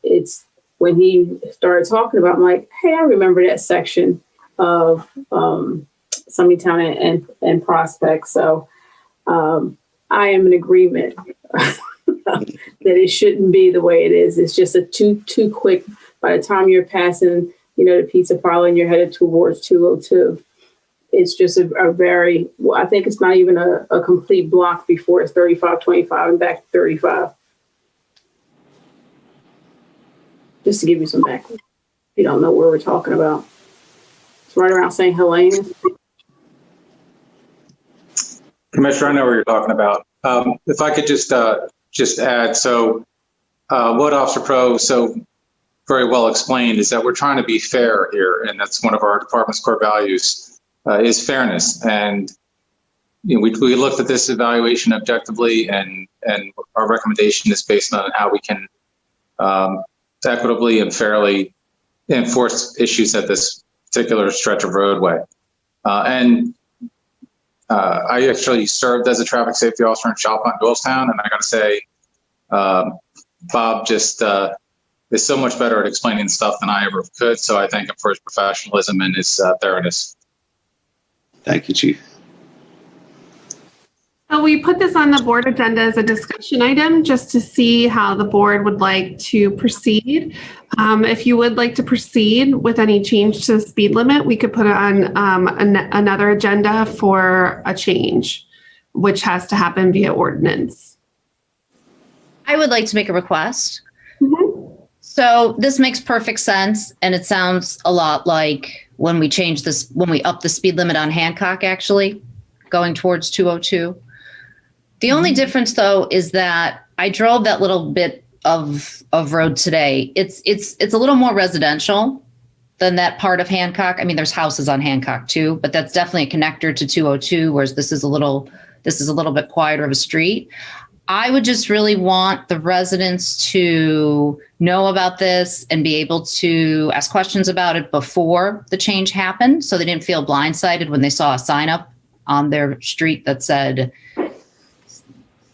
it's when he started talking about, I'm like, hey, I remember that section of Summingtown and Prospect. So I am in agreement that it shouldn't be the way it is. It's just a too quick. By the time you're passing, the pizza parlor and you're headed towards 202, it's just a very, well, I think it's not even a complete block before it's 35, 25 and back to 35. Just to give you some background. If you don't know where we're talking about. It's right around St. Helena. Commissioner, I know what you're talking about. If I could just add, so what Officer Pro so very well explained is that we're trying to be fair here, and that's one of our department's core values is fairness. And we looked at this evaluation objectively, and our recommendation is based on how we can equitably and fairly enforce issues at this particular stretch of roadway. I actually served as a traffic safety officer in Chalfont, Doylestown, and I got to say, Bob just is so much better at explaining stuff than I ever could. So I thank him for his professionalism and his thoroughness. Thank you, Chief. So we put this on the board agenda as a discussion item just to see how the board would like to proceed. If you would like to proceed with any change to the speed limit, we could put it on another agenda for a change, which has to happen via ordinance. I would like to make a request. So this makes perfect sense, and it sounds a lot like when we changed this, when we upped the speed limit on Hancock, actually, going towards 202. The only difference, though, is that I drove that little bit of road today. It's a little more residential than that part of Hancock. I mean, there's houses on Hancock too, but that's definitely a connector to 202, whereas this is a little bit quieter of a street. I would just really want the residents to know about this and be able to ask questions about it before the change happened, so they didn't feel blindsided when they saw a sign up on their street that said,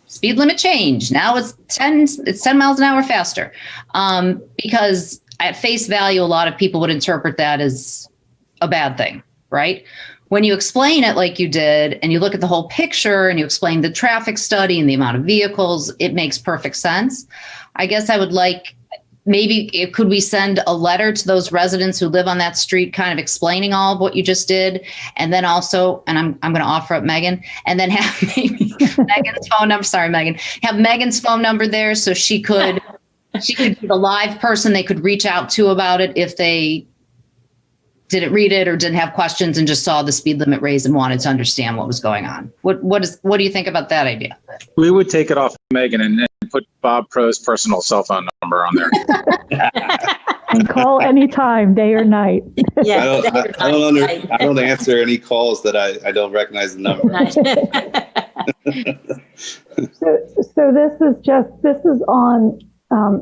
speed limit change. Now it's 10 miles an hour faster. Because at face value, a lot of people would interpret that as a bad thing, right? When you explain it like you did, and you look at the whole picture and you explain the traffic study and the amount of vehicles, it makes perfect sense. I guess I would like, could we send a letter to those residents who live on that street kind of explaining all of what you just did? And then also, and I'm going to offer up Megan, and then have maybe Megan's phone number. Sorry, Megan. Have Megan's phone number there so she could be the live person they could reach out to about it if they didn't read it or didn't have questions and just saw the speed limit raised and wanted to understand what was going on. What do you think about that idea? We would take it off Megan and put Bob Pro's personal cell phone number on there. And call anytime, day or night. Yeah, I don't answer any calls that I don't recognize the number. So this is on,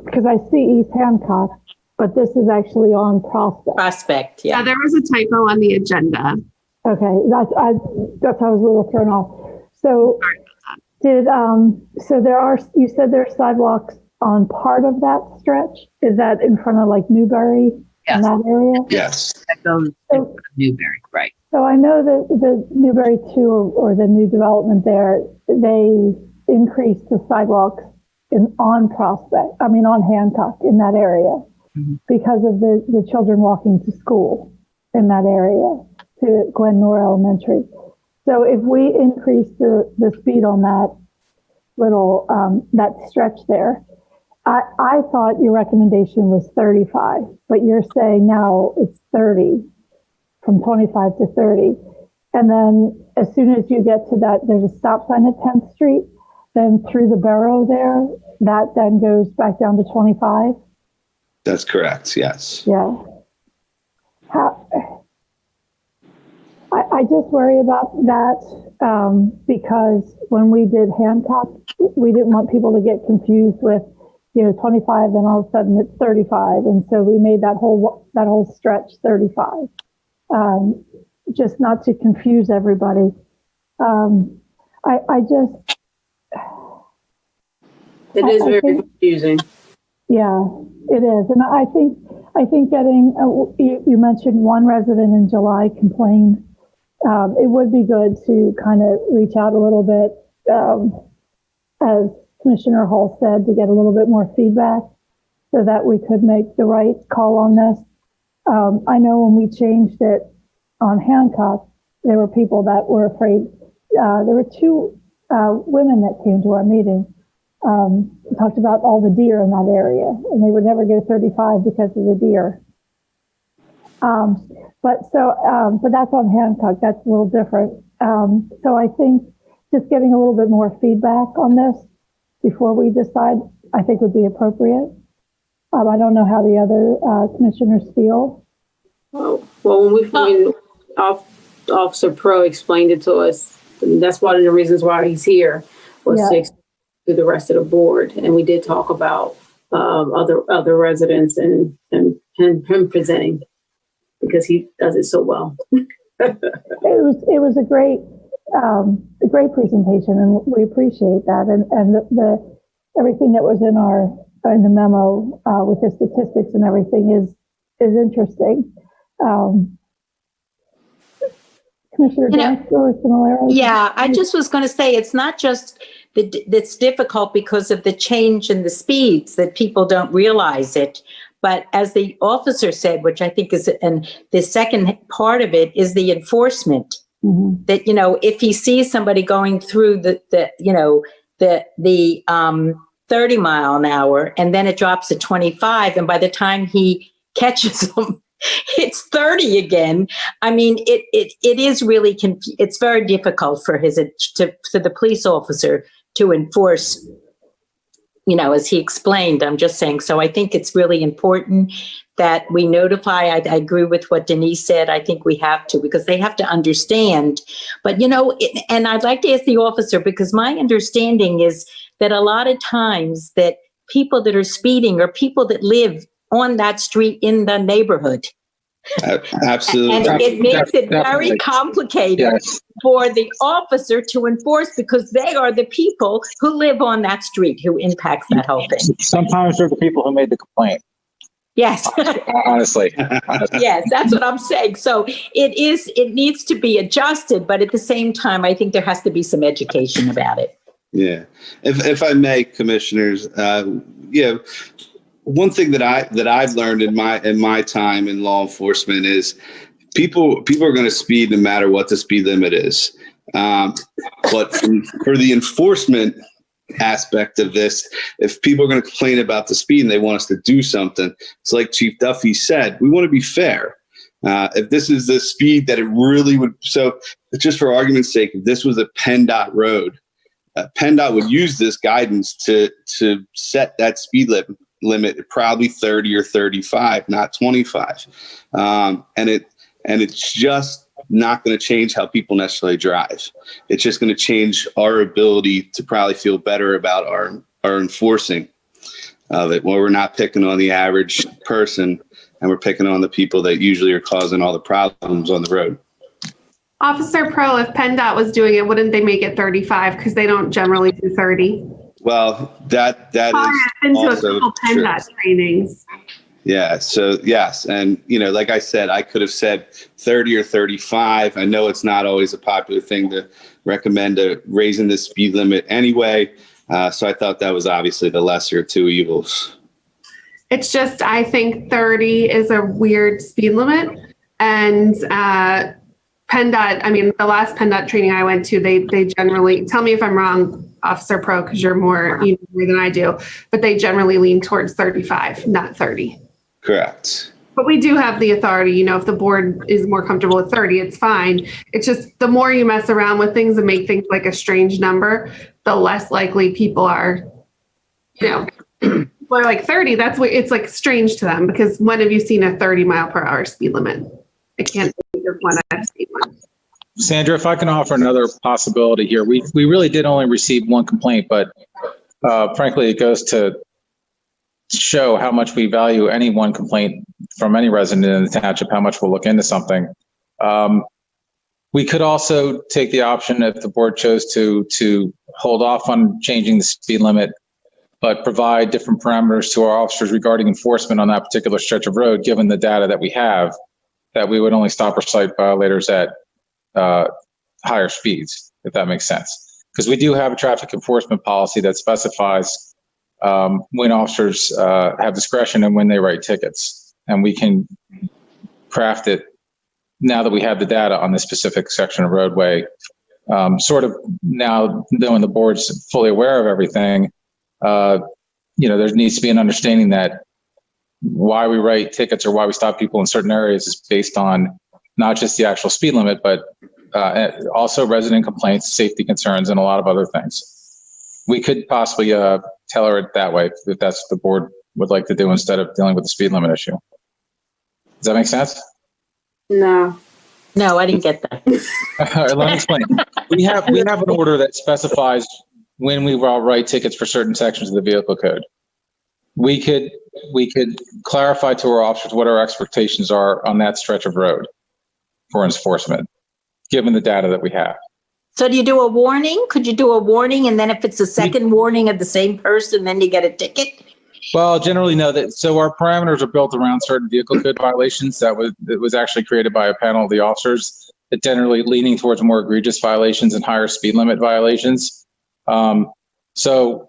because I see East Hancock, but this is actually on Prospect. Prospect, yeah. There was a typo on the agenda. Okay, that's how I was a little thrown off. So you said there are sidewalks on part of that stretch? Is that in front of like Newberry? Yes. In that area? Yes. That goes to Newberry, right? So I know that the Newberry 2 or the new development there, they increased the sidewalks on Hancock in that area because of the children walking to school in that area to Glen Nor Elementary. So if we increase the speed on that little, that stretch there, I thought your recommendation was 35, but you're saying now it's 30, from 25 to 30. And then as soon as you get to that, there's a stop sign at 10th Street, then through the borough there, that then goes back down to 25? That's correct, yes. Yeah. I just worry about that because when we did Hancock, we didn't want people to get confused with 25, and all of a sudden it's 35. And so we made that whole stretch 35, just not to confuse everybody. It is very confusing. Yeah, it is. And I think getting, you mentioned one resident in July complained. It would be good to kind of reach out a little bit, as Commissioner Hall said, to get a little bit more feedback so that we could make the right call on this. I know when we changed it on Hancock, there were people that were afraid. There were two women that came to our meeting, talked about all the deer in that area, and they would never go 35 because of the deer. But that's on Hancock. That's a little different. So I think just getting a little bit more feedback on this before we decide, I think would be appropriate. I don't know how the other commissioners feel. Well, when Officer Pro explained it to us, and that's one of the reasons why he's here, was to explain to the rest of the board. And we did talk about other residents and him presenting, because he does it so well. It was a great presentation, and we appreciate that. And the everything that was in the memo with the statistics and everything is interesting. Commissioner Dancer or similarities? Yeah, I just was going to say, it's not just it's difficult because of the change in the speeds that people don't realize it. But as the officer said, which I think is, and the second part of it is the enforcement. Mm-hmm. That, if he sees somebody going through the 30 mile an hour, and then it drops to 25, and by the time he catches them, it's 30 again. I mean, it is really it's very difficult for the police officer to enforce. As he explained, I'm just saying. So I think it's really important that we notify. I agree with what Denise said. I think we have to, because they have to understand. But, and I'd like to ask the officer, because my understanding is that a lot of times that people that are speeding are people that live on that street in the neighborhood. Absolutely. And it makes it very complicated for the officer to enforce, because they are the people who live on that street who impacts that whole thing. Sometimes they're the people who made the complaint. Yes. Honestly. Yes, that's what I'm saying. So it needs to be adjusted, but at the same time, I think there has to be some education about it. Yeah. If I may, commissioners, one thing that I've learned in my time in law enforcement is people are going to speed no matter what the speed limit is. But for the enforcement aspect of this, if people are going to complain about the speed and they want us to do something, it's like Chief Duffy said, we want to be fair. If this is the speed that it really would, so just for argument's sake, if this was a PennDOT road, PennDOT would use this guidance to set that speed limit at probably 30 or 35, not 25. And it's just not going to change how people necessarily drive. It's just going to change our ability to probably feel better about our enforcing of it, where we're not picking on the average person and we're picking on the people that usually are causing all the problems on the road. Officer Pro, if PennDOT was doing it, wouldn't they make it 35? Because they don't generally do 30. Well, that is also true. PennDOT trainings. Yeah. So yes. And, like I said, I could have said 30 or 35. I know it's not always a popular thing to recommend raising the speed limit anyway. So I thought that was obviously the lesser of two evils. It's just, I think 30 is a weird speed limit. And PennDOT, the last PennDOT training I went to, they generally, tell me if I'm wrong, Officer Pro, because you're more than I do, but they generally lean towards 35, not 30. Correct. But we do have the authority, if the board is more comfortable with 30, it's fine. It's just the more you mess around with things and make things like a strange number, the less likely people are, people are like 30, that's what it's like strange to them, because when have you seen a 30 mile per hour speed limit? I can't think of one I've seen one. Sandra, if I can offer another possibility here, we really did only receive one complaint, but frankly, it goes to show how much we value any one complaint from any resident in the township, how much we'll look into something. We could also take the option, if the board chose to hold off on changing the speed limit, but provide different parameters to our officers regarding enforcement on that particular stretch of road, given the data that we have, that we would only stop or cite violators at higher speeds, if that makes sense. Because we do have a traffic enforcement policy that specifies when officers have discretion and when they write tickets. And we can craft it now that we have the data on this specific section of roadway, sort of now knowing the board's fully aware of everything, there needs to be an understanding that why we write tickets or why we stop people in certain areas is based on not just the actual speed limit, but also resident complaints, safety concerns, and a lot of other things. We could possibly tailor it that way if that's what the board would like to do instead of dealing with the speed limit issue. Does that make sense? No. No, I didn't get that. All right, let me explain. We have an order that specifies when we will write tickets for certain sections of the vehicle code. We could clarify to our officers what our expectations are on that stretch of road for enforcement, given the data that we have. So do you do a warning? Could you do a warning, and then if it's a second warning of the same person, then you get a ticket? Well, generally no. So our parameters are built around certain vehicle code violations that was actually created by a panel of the officers, generally leaning towards more egregious violations and higher speed limit violations. So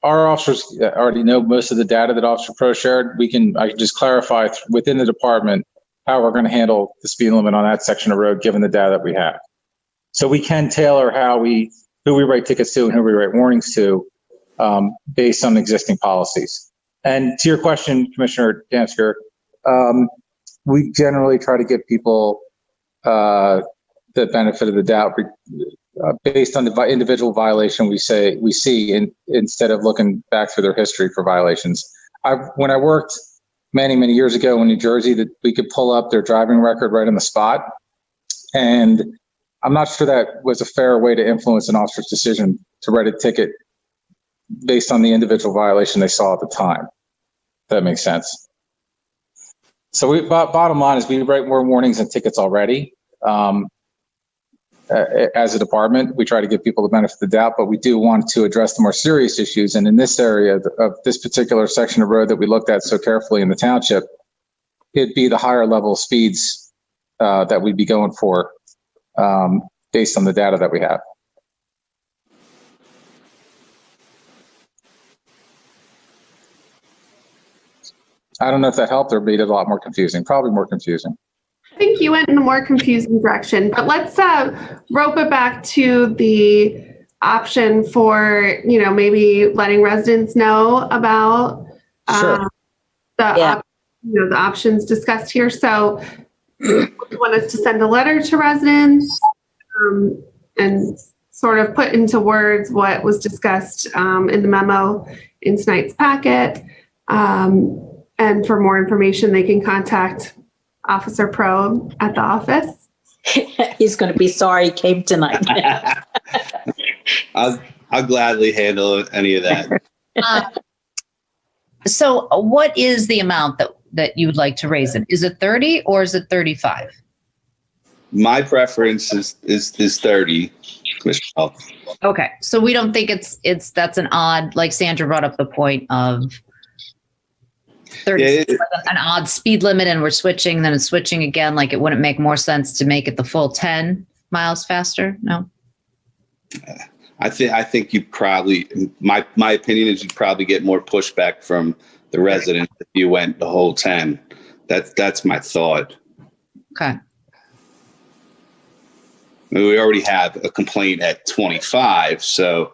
our officers already know most of the data that Officer Pro shared. I can just clarify within the department how we're going to handle the speed limit on that section of road, given the data that we have. So we can tailor who we write tickets to and who we write warnings to, based on existing policies. And to your question, Commissioner Dansker, we generally try to give people the benefit of the doubt based on the individual violation we see instead of looking back through their history for violations. When I worked many years ago in New Jersey, that we could pull up their driving record right on the spot, and I'm not sure that was a fair way to influence an officer's decision to write a ticket based on the individual violation they saw at the time. If that makes sense. So bottom line is we write more warnings and tickets already. As a department, we try to give people the benefit of the doubt, but we do want to address the more serious issues. And in this area of this particular section of road that we looked at so carefully in the township, it'd be the higher level speeds that we'd be going for based on the data that we have. I don't know if that helped or made it a lot more confusing, probably more confusing. I think you went in a more confusing direction, but let's rope it back to the option for, maybe letting residents know about the options discussed here. So you want us to send a letter to residents and sort of put into words what was discussed in the memo in tonight's packet. And for more information, they can contact Officer Pro at the office. He's going to be sorry he came tonight. I'll gladly handle any of that. So what is the amount that you would like to raise it? Is it 30 or is it 35? My preference is 30, Commissioner Hall. Okay, so we don't think that's an odd, like Sandra brought up the point of 30, an odd speed limit, and we're switching, then it's switching again. Like, it wouldn't make more sense to make it the full 10 miles faster? No? I think you probably, my opinion is you'd probably get more pushback from the residents if you went the whole 10. That's my thought. Okay. I mean, we already have a complaint at 25, so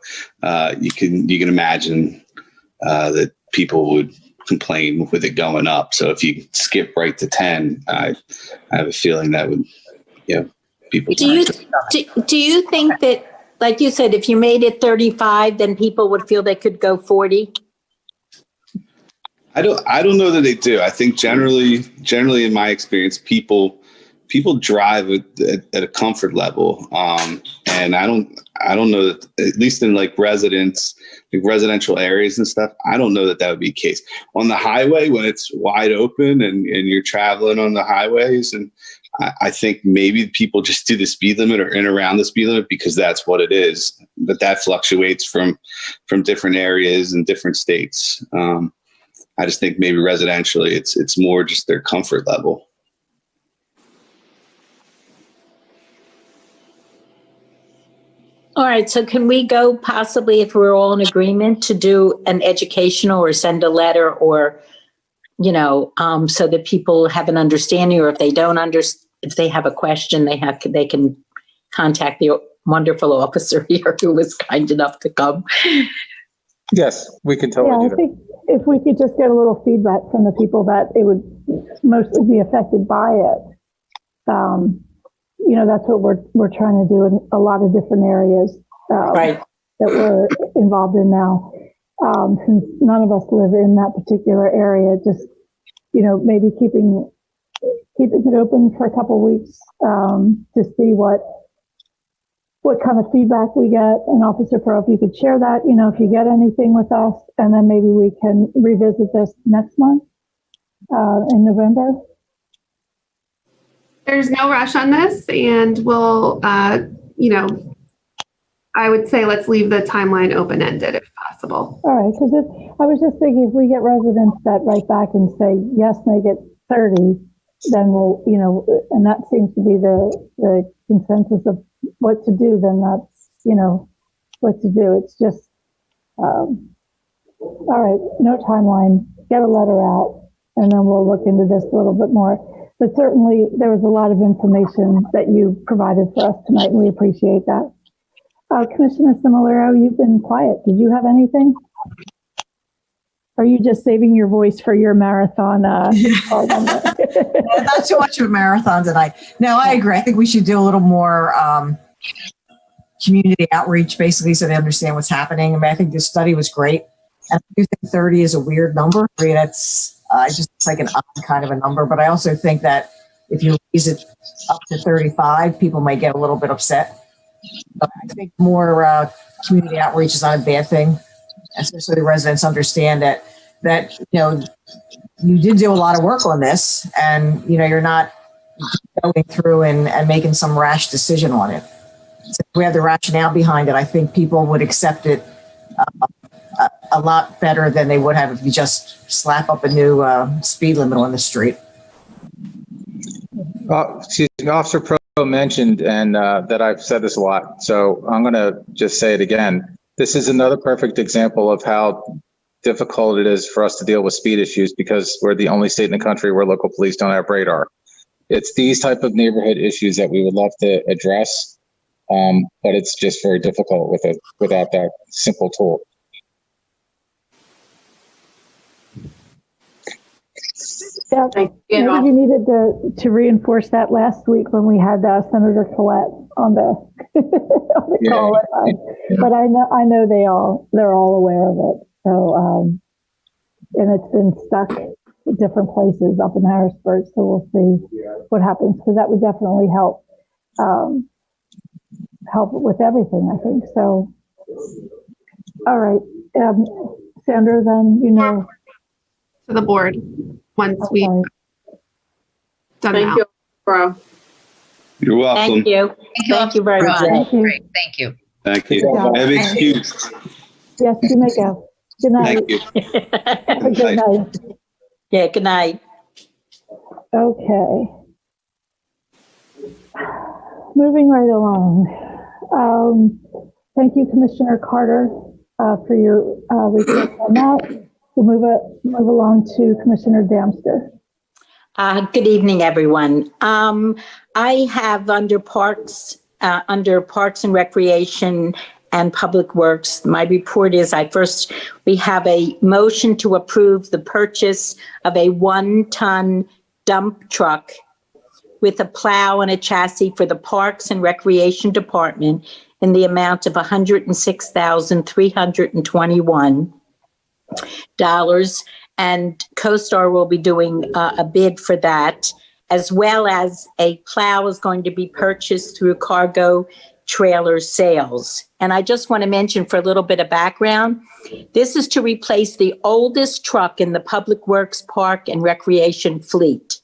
you can imagine that people would complain with it going up. So if you skip right to 10, I have a feeling that would, people. Do you think that, like you said, if you made it 35, then people would feel they could go 40? I don't know that they do. I think generally in my experience, people drive at a comfort level. And I don't know that, at least in like residential areas and stuff, I don't know that would be the case. On the highway, when it's wide open and you're traveling on the highways, and I think maybe people just do the speed limit or in around the speed limit because that's what it is. But that fluctuates from different areas and different states. I just think maybe residentially, it's more just their comfort level. All right, so can we go possibly, if we're all in agreement, to do an educational or send a letter or, so that people have an understanding, or if they don't if they have a question, they can contact the wonderful officer here who was kind enough to come. Yes, we can totally Yeah, do I that. think if we could just get a little feedback from the people that it would mostly be affected by it. That's what we're trying to do in a lot of different areas Right. that we're involved in now. Since none of us live in that particular area, just, maybe keeping it open for a couple of weeks to see what kind of feedback we get. And Officer Pro, if you could share that, if you get anything with us, and then maybe we can revisit this next month in November. There's no rush on this, and we'll, I would say let's leave the timeline open-ended if possible. All right, because I was just thinking if we get residents that write back and say, yes, make it 30, then we'll, and that seems to be the consensus of what to do, then that's, what to do. It's just, all right, no timeline, get a letter out, and then we'll look into this a little bit more. But certainly there was a lot of information that you provided for us tonight, and we appreciate that. Commissioner Similaro, you've been quiet. Did you have anything? Are you just saving your voice for your marathon? Not too much of a marathon tonight. No, I agree. I think we should do a little more community outreach, basically, so they understand what's happening. I think this study was great. And I do think 30 is a weird number. I mean, it's like an odd kind of a number. But I also think that if you raise it up to 35, people might get a little bit upset. But I think more community outreach is not a bad thing, especially the residents understand that you did do a lot of work on this, and you're not going through and making some rash decision on it. So if we have the rationale behind it, I think people would accept it a lot better than they would have if you just slap up a new speed limit on the street. Officer Pro mentioned, and that I've said this a lot, so I'm going to just say it again. This is another perfect example of how difficult it is for us to deal with speed issues, because we're the only state in the country where local police don't have radar. It's these type of neighborhood issues that we would love to address, but it's just very difficult without that simple tool. Yeah, maybe you needed to reinforce that last week when we had Senator Collette on the call. But I know they're all aware of it. So and it's been stuck at different places up in Harrisburg. So we'll see what happens, because that would definitely help with everything, I think. So all right, Sandra, then to the board once we done. Thank you, Bro. You're welcome. Thank you. Thank you very much. Great. Thank you. Thank you. I have excused. Yes, you may go. Good night. Thank you. Good night. Yeah, good night. Okay. Moving right along. Thank you, Commissioner Carter, for your report on that. We'll move along to Commissioner Damster. Good evening, everyone. I have under Parks and Recreation and Public Works, my report is we have a motion to approve the purchase of a 1-ton dump truck with a plow and a chassis for the Parks and Recreation Department in the amount of $106,321. And CoStar will be doing a bid for that, as well as a plow is going to be purchased through Cargo Trailer Sales. And I just want to mention, for a little bit of background, this is to replace the oldest truck in the Public Works Park and Recreation fleet.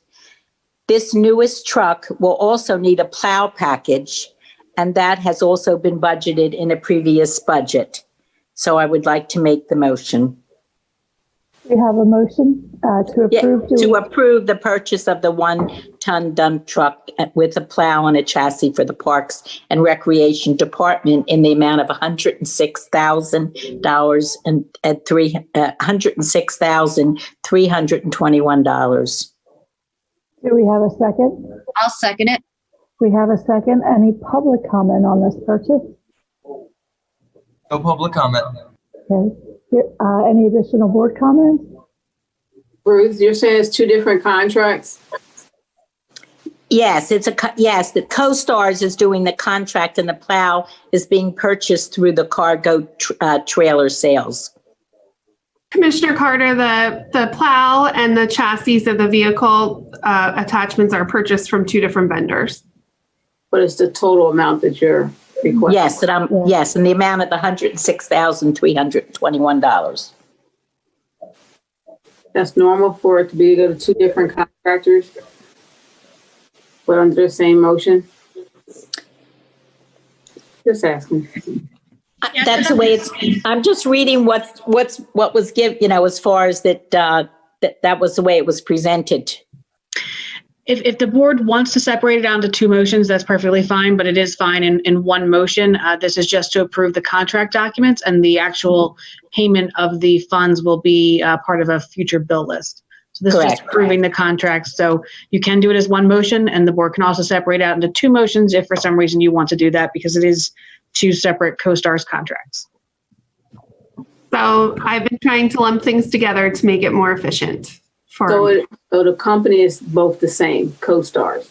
This newest truck will also need a plow package, and that has also been budgeted in a previous budget. So I would like to make the motion. We have a motion to approve. To approve the purchase of the 1-ton dump truck with a plow and a chassis for the Parks and Recreation Department in the amount of $106,000 and $106,321. Do we have a second? I'll second it. We have a second. Any public comment on this purchase? No public comment. Okay. Any additional board comments? Bruce, you're saying it's two different contracts? Yes, yes, the CoStars is doing the contract and the plow is being purchased through the cargo trailer sales. Commissioner Carter, the plow and the chassis of the vehicle attachments are purchased from two different vendors. But it's the total amount that you're requesting? Yes, yes, and the amount of the $106,321. That's normal for it to be go to two different contractors, but under the same motion? Just asking. That's the way it's, I'm just reading what was given, as far as that was the way it was presented. If the board wants to separate it down to two motions, that's perfectly fine, but it is fine in one motion. This is just to approve the contract documents, and the actual payment of the funds will be part of a future bill list. So this is just approving the contract. So you can do it as one motion, and the board can also separate out into two motions if for some reason you want to do that, because it is two separate CoStars contracts. So I've been trying to lump things together to make it more efficient. So the company is both the same, CoStars?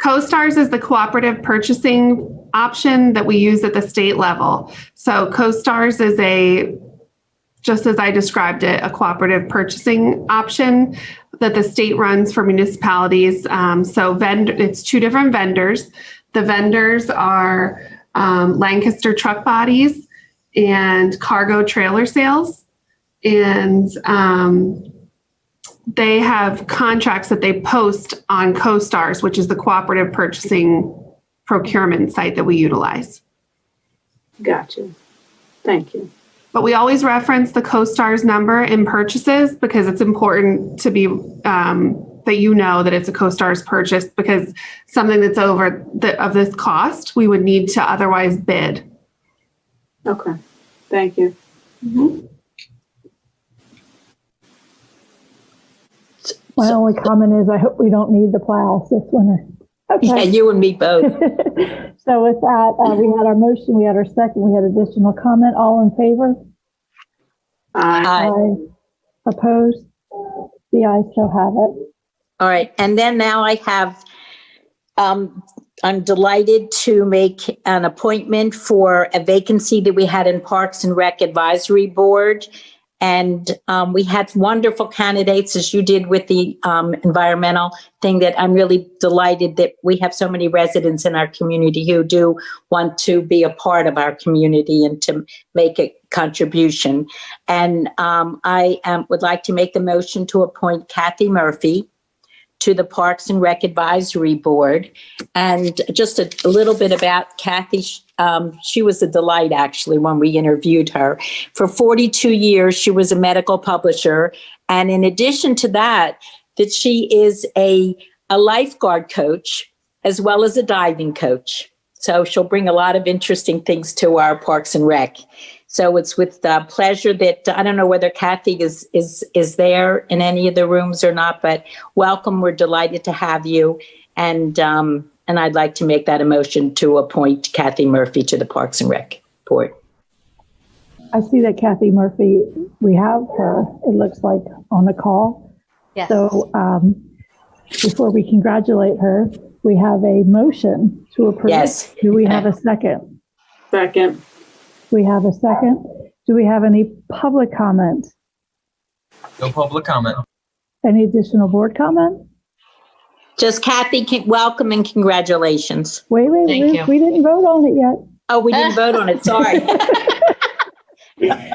CoStars is the cooperative purchasing option that we use at the state level. So CoStars is just as I described it, a cooperative purchasing option that the state runs for municipalities. It's two different vendors. The vendors are Lancaster Truck Bodies and Cargo Trailer Sales. And they have contracts that they post on CoStars, which is the cooperative purchasing procurement site that we utilize. Gotcha. Thank you. But we always reference the CoStars number in purchases because it's important to be that you know that it's a CoStars purchase, because something that's over of this cost, we would need to otherwise bid. Okay. Thank you. Mm-hmm. My only comment is I hope we don't need the plows this winter. Okay. Yeah, you and me both. So with that, we had our motion, we had our second, we had additional comment. All in favor? Aye. Opposed? The ayes so have it. All right, and then now I have, I'm delighted to make an appointment for a vacancy that we had in Parks and Rec Advisory Board. And we had wonderful candidates, as you did with the environmental thing, that I'm really delighted that we have so many residents in our community who do want to be a part of our community and to make a contribution. And I would like to make the motion to appoint Kathy Murphy to the Parks and Rec Advisory Board. And just a little bit about Kathy. She was a delight, actually, when we interviewed her. For 42 years, she was a medical publisher. And in addition to that she is a lifeguard coach as well as a diving coach. So she'll bring a lot of interesting things to our Parks and Rec. So it's with pleasure that, I don't know whether Kathy is there in any of the rooms or not, but welcome. We're delighted to have you. And I'd like to make that a motion to appoint Kathy Murphy to the Parks and Rec Board. I see that Kathy Murphy, we have her, it looks like, on the call. Yes. So before we congratulate her, we have a motion to approve. Yes. Do we have a second? Second. We have a second. Do we have any public comment? No public comment. Any additional board comment? Just Kathy, welcome and congratulations. Wait, we didn't vote on it yet. Oh, we didn't vote on it. Sorry.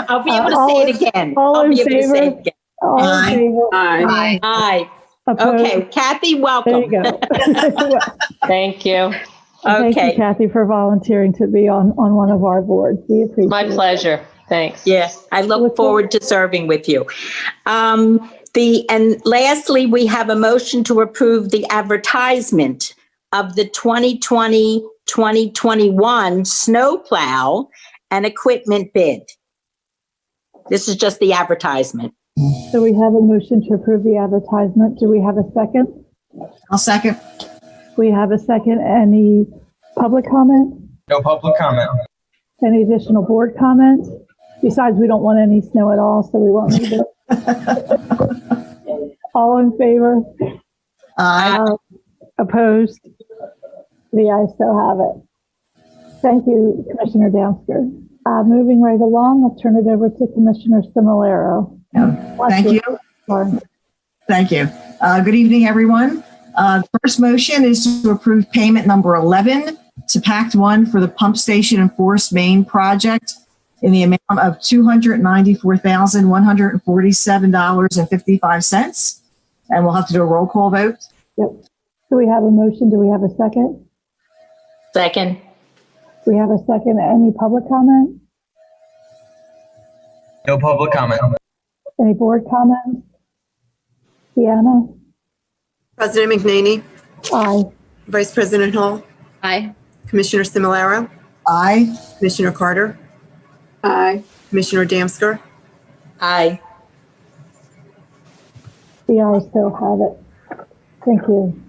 I'll be able to say it again. All in favor? All in favor. Aye. Aye. Opposed? Okay, Kathy, welcome. There you go. Thank you. Thank you, Okay. Kathy, for volunteering to be on one of our boards. We appreciate it. My pleasure. Thanks. Yes, I look forward to serving with you. And lastly, we have a motion to approve the advertisement of the 2020-2021 snowplow and equipment bid. This is just the advertisement. So we have a motion to approve the advertisement. Do we have a second? I'll second. We have a second. Any public comment? No public comment. Any additional board comments? Besides, we don't want any snow at all, so we won't need it. All in favor? Aye. Opposed? The ayes so have it. Thank you, Commissioner Damsker. Moving right along, I'll turn it over to Commissioner Similaro. Thank you. Thank you. Good evening, everyone. The first motion is to approve payment number 11 to Pact One for the pump station and force main project in the amount of $294,147.55. And we'll have to do a roll call vote. Yep. So we have a motion. Do we have a second? Second. We have a second. Any public comment? No public comment. Any board comments? Deanna? President McNaney, Aye. Vice President Hall, Aye. Commissioner Similaro, Aye. Commissioner Carter, Aye. Commissioner Damsker, Aye. The ayes so have it. Thank you.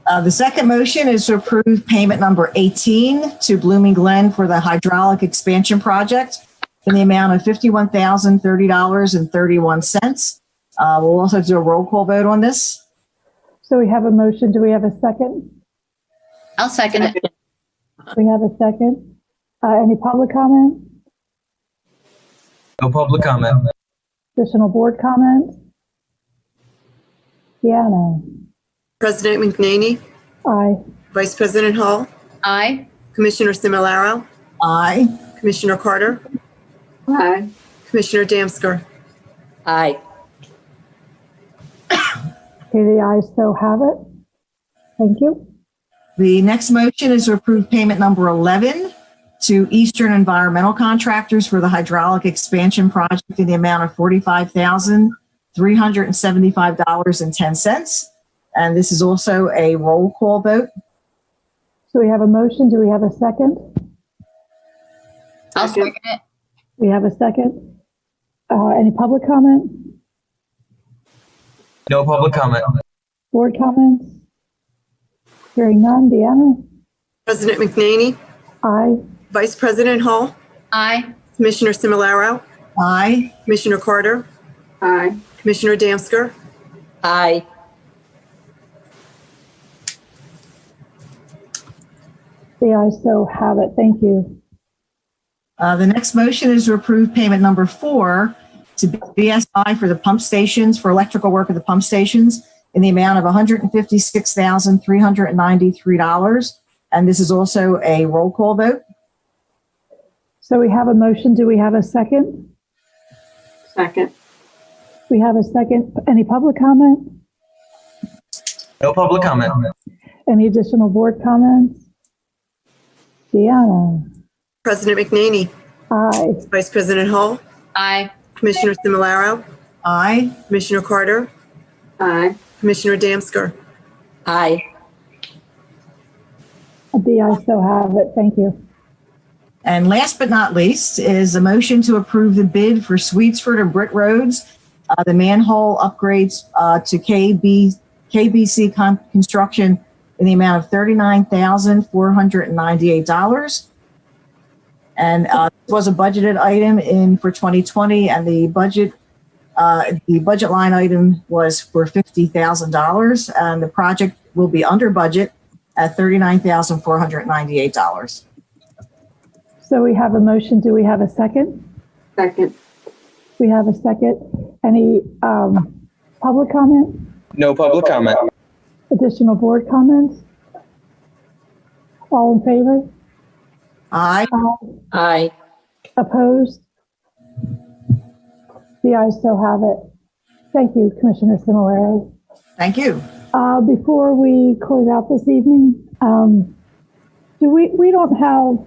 The second motion is to approve payment number 18 to Blooming Glen for the hydraulic expansion project in the amount of $51,030.31. We'll also do a roll call vote on this. So we have a motion. Do we have a second? I'll second it. We have a second. Any public comment? No public comment. Additional board comments? Deanna? President McNaney, Aye. Vice President Hall, Aye. Commissioner Similaro, Aye. Commissioner Carter, Aye. Commissioner Damsker, Aye. Okay, the ayes so have it. Thank you. The next motion is to approve payment number 11 to Eastern Environmental Contractors for the hydraulic expansion project in the amount of $45,375.10. And this is also a roll call vote. So we have a motion. Do we have a second? I'll second it. We have a second. Any public comment? No public comment. Board comments? Hearing none. Deanna? President McNaney, Aye. Vice President Hall, Aye. Commissioner Similaro, Aye. Commissioner Carter, Aye. Commissioner Damsker, Aye. The ayes so have it. Thank you. The next motion is to approve payment number 4 to BSI for the pump stations, for electrical work at the pump stations in the amount of $156,393. And this is also a roll call vote. So we have a motion. Do we have a second? Second. We have a second. Any public comment? No public comment. Any additional board comments? Deanna? President McNaney, Aye. Vice President Hall, Aye. Commissioner Similaro, Aye. Commissioner Carter, Aye. Commissioner Damsker, Aye. The ayes so have it. Thank you. And last but not least is a motion to approve the bid for Sweetsford and Britt Roads, the manhole upgrades to KBC Construction in the amount of $39,498. And it was a budgeted item for 2020, and the budget line item was for $50,000, and the project will be under budget at $39,498. So we have a motion. Do we have a second? Second. We have a second. Any public comment? No public comment. Additional board comments? All in favor? Aye. Aye. Opposed? The ayes so have it. Thank you, Commissioner Similaro. Thank you. Before we close out this evening, we don't have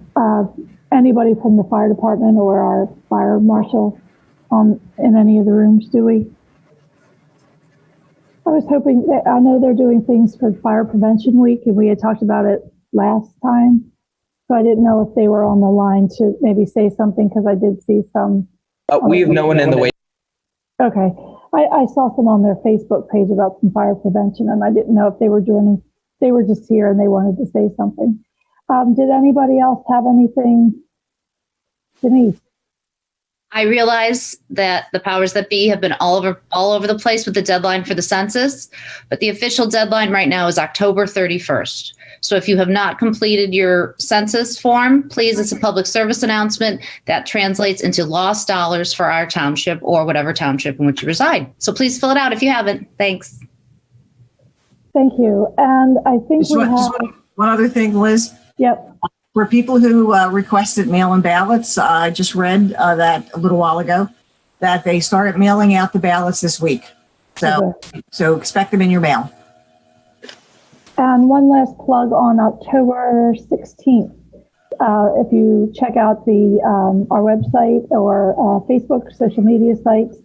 anybody from the fire department or our fire marshal in any of the rooms, do we? I was hoping that, I know they're doing things for Fire Prevention Week, and we had talked about it last time. So I didn't know if they were on the line to maybe say something, because I did see some. We have no one in the wait. Okay. I saw some on their Facebook page about some fire prevention, and I didn't know if they were joining. They were just here and they wanted to say something. Did anybody else have anything? Denise? I realize that the powers that be have been all over the place with the deadline for the census, but the official deadline right now is October 31st. So if you have not completed your census form, please, it's a public service announcement that translates into lost dollars for our township or whatever township in which you reside. So please fill it out if you haven't. Thanks. Thank you. And I think we have one other thing, Liz. Yep. For people who requested mail-in ballots, I just read that a little while ago that they started mailing out the ballots this week. So expect them in your mail. And one last plug on October 16th. If you check out our website or Facebook social media sites,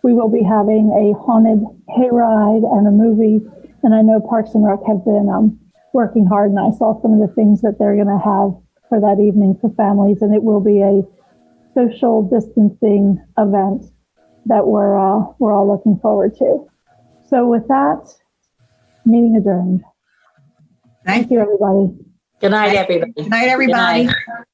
we will be having a haunted hayride and a movie. And I know Parks and Rec have been working hard, and I saw some of the things that they're going to have for that evening for families, and it will be a social distancing event that we're all looking forward to. So with that, meeting adjourned. Thank you, everybody. Good night, everybody. Good night, everybody. Good night.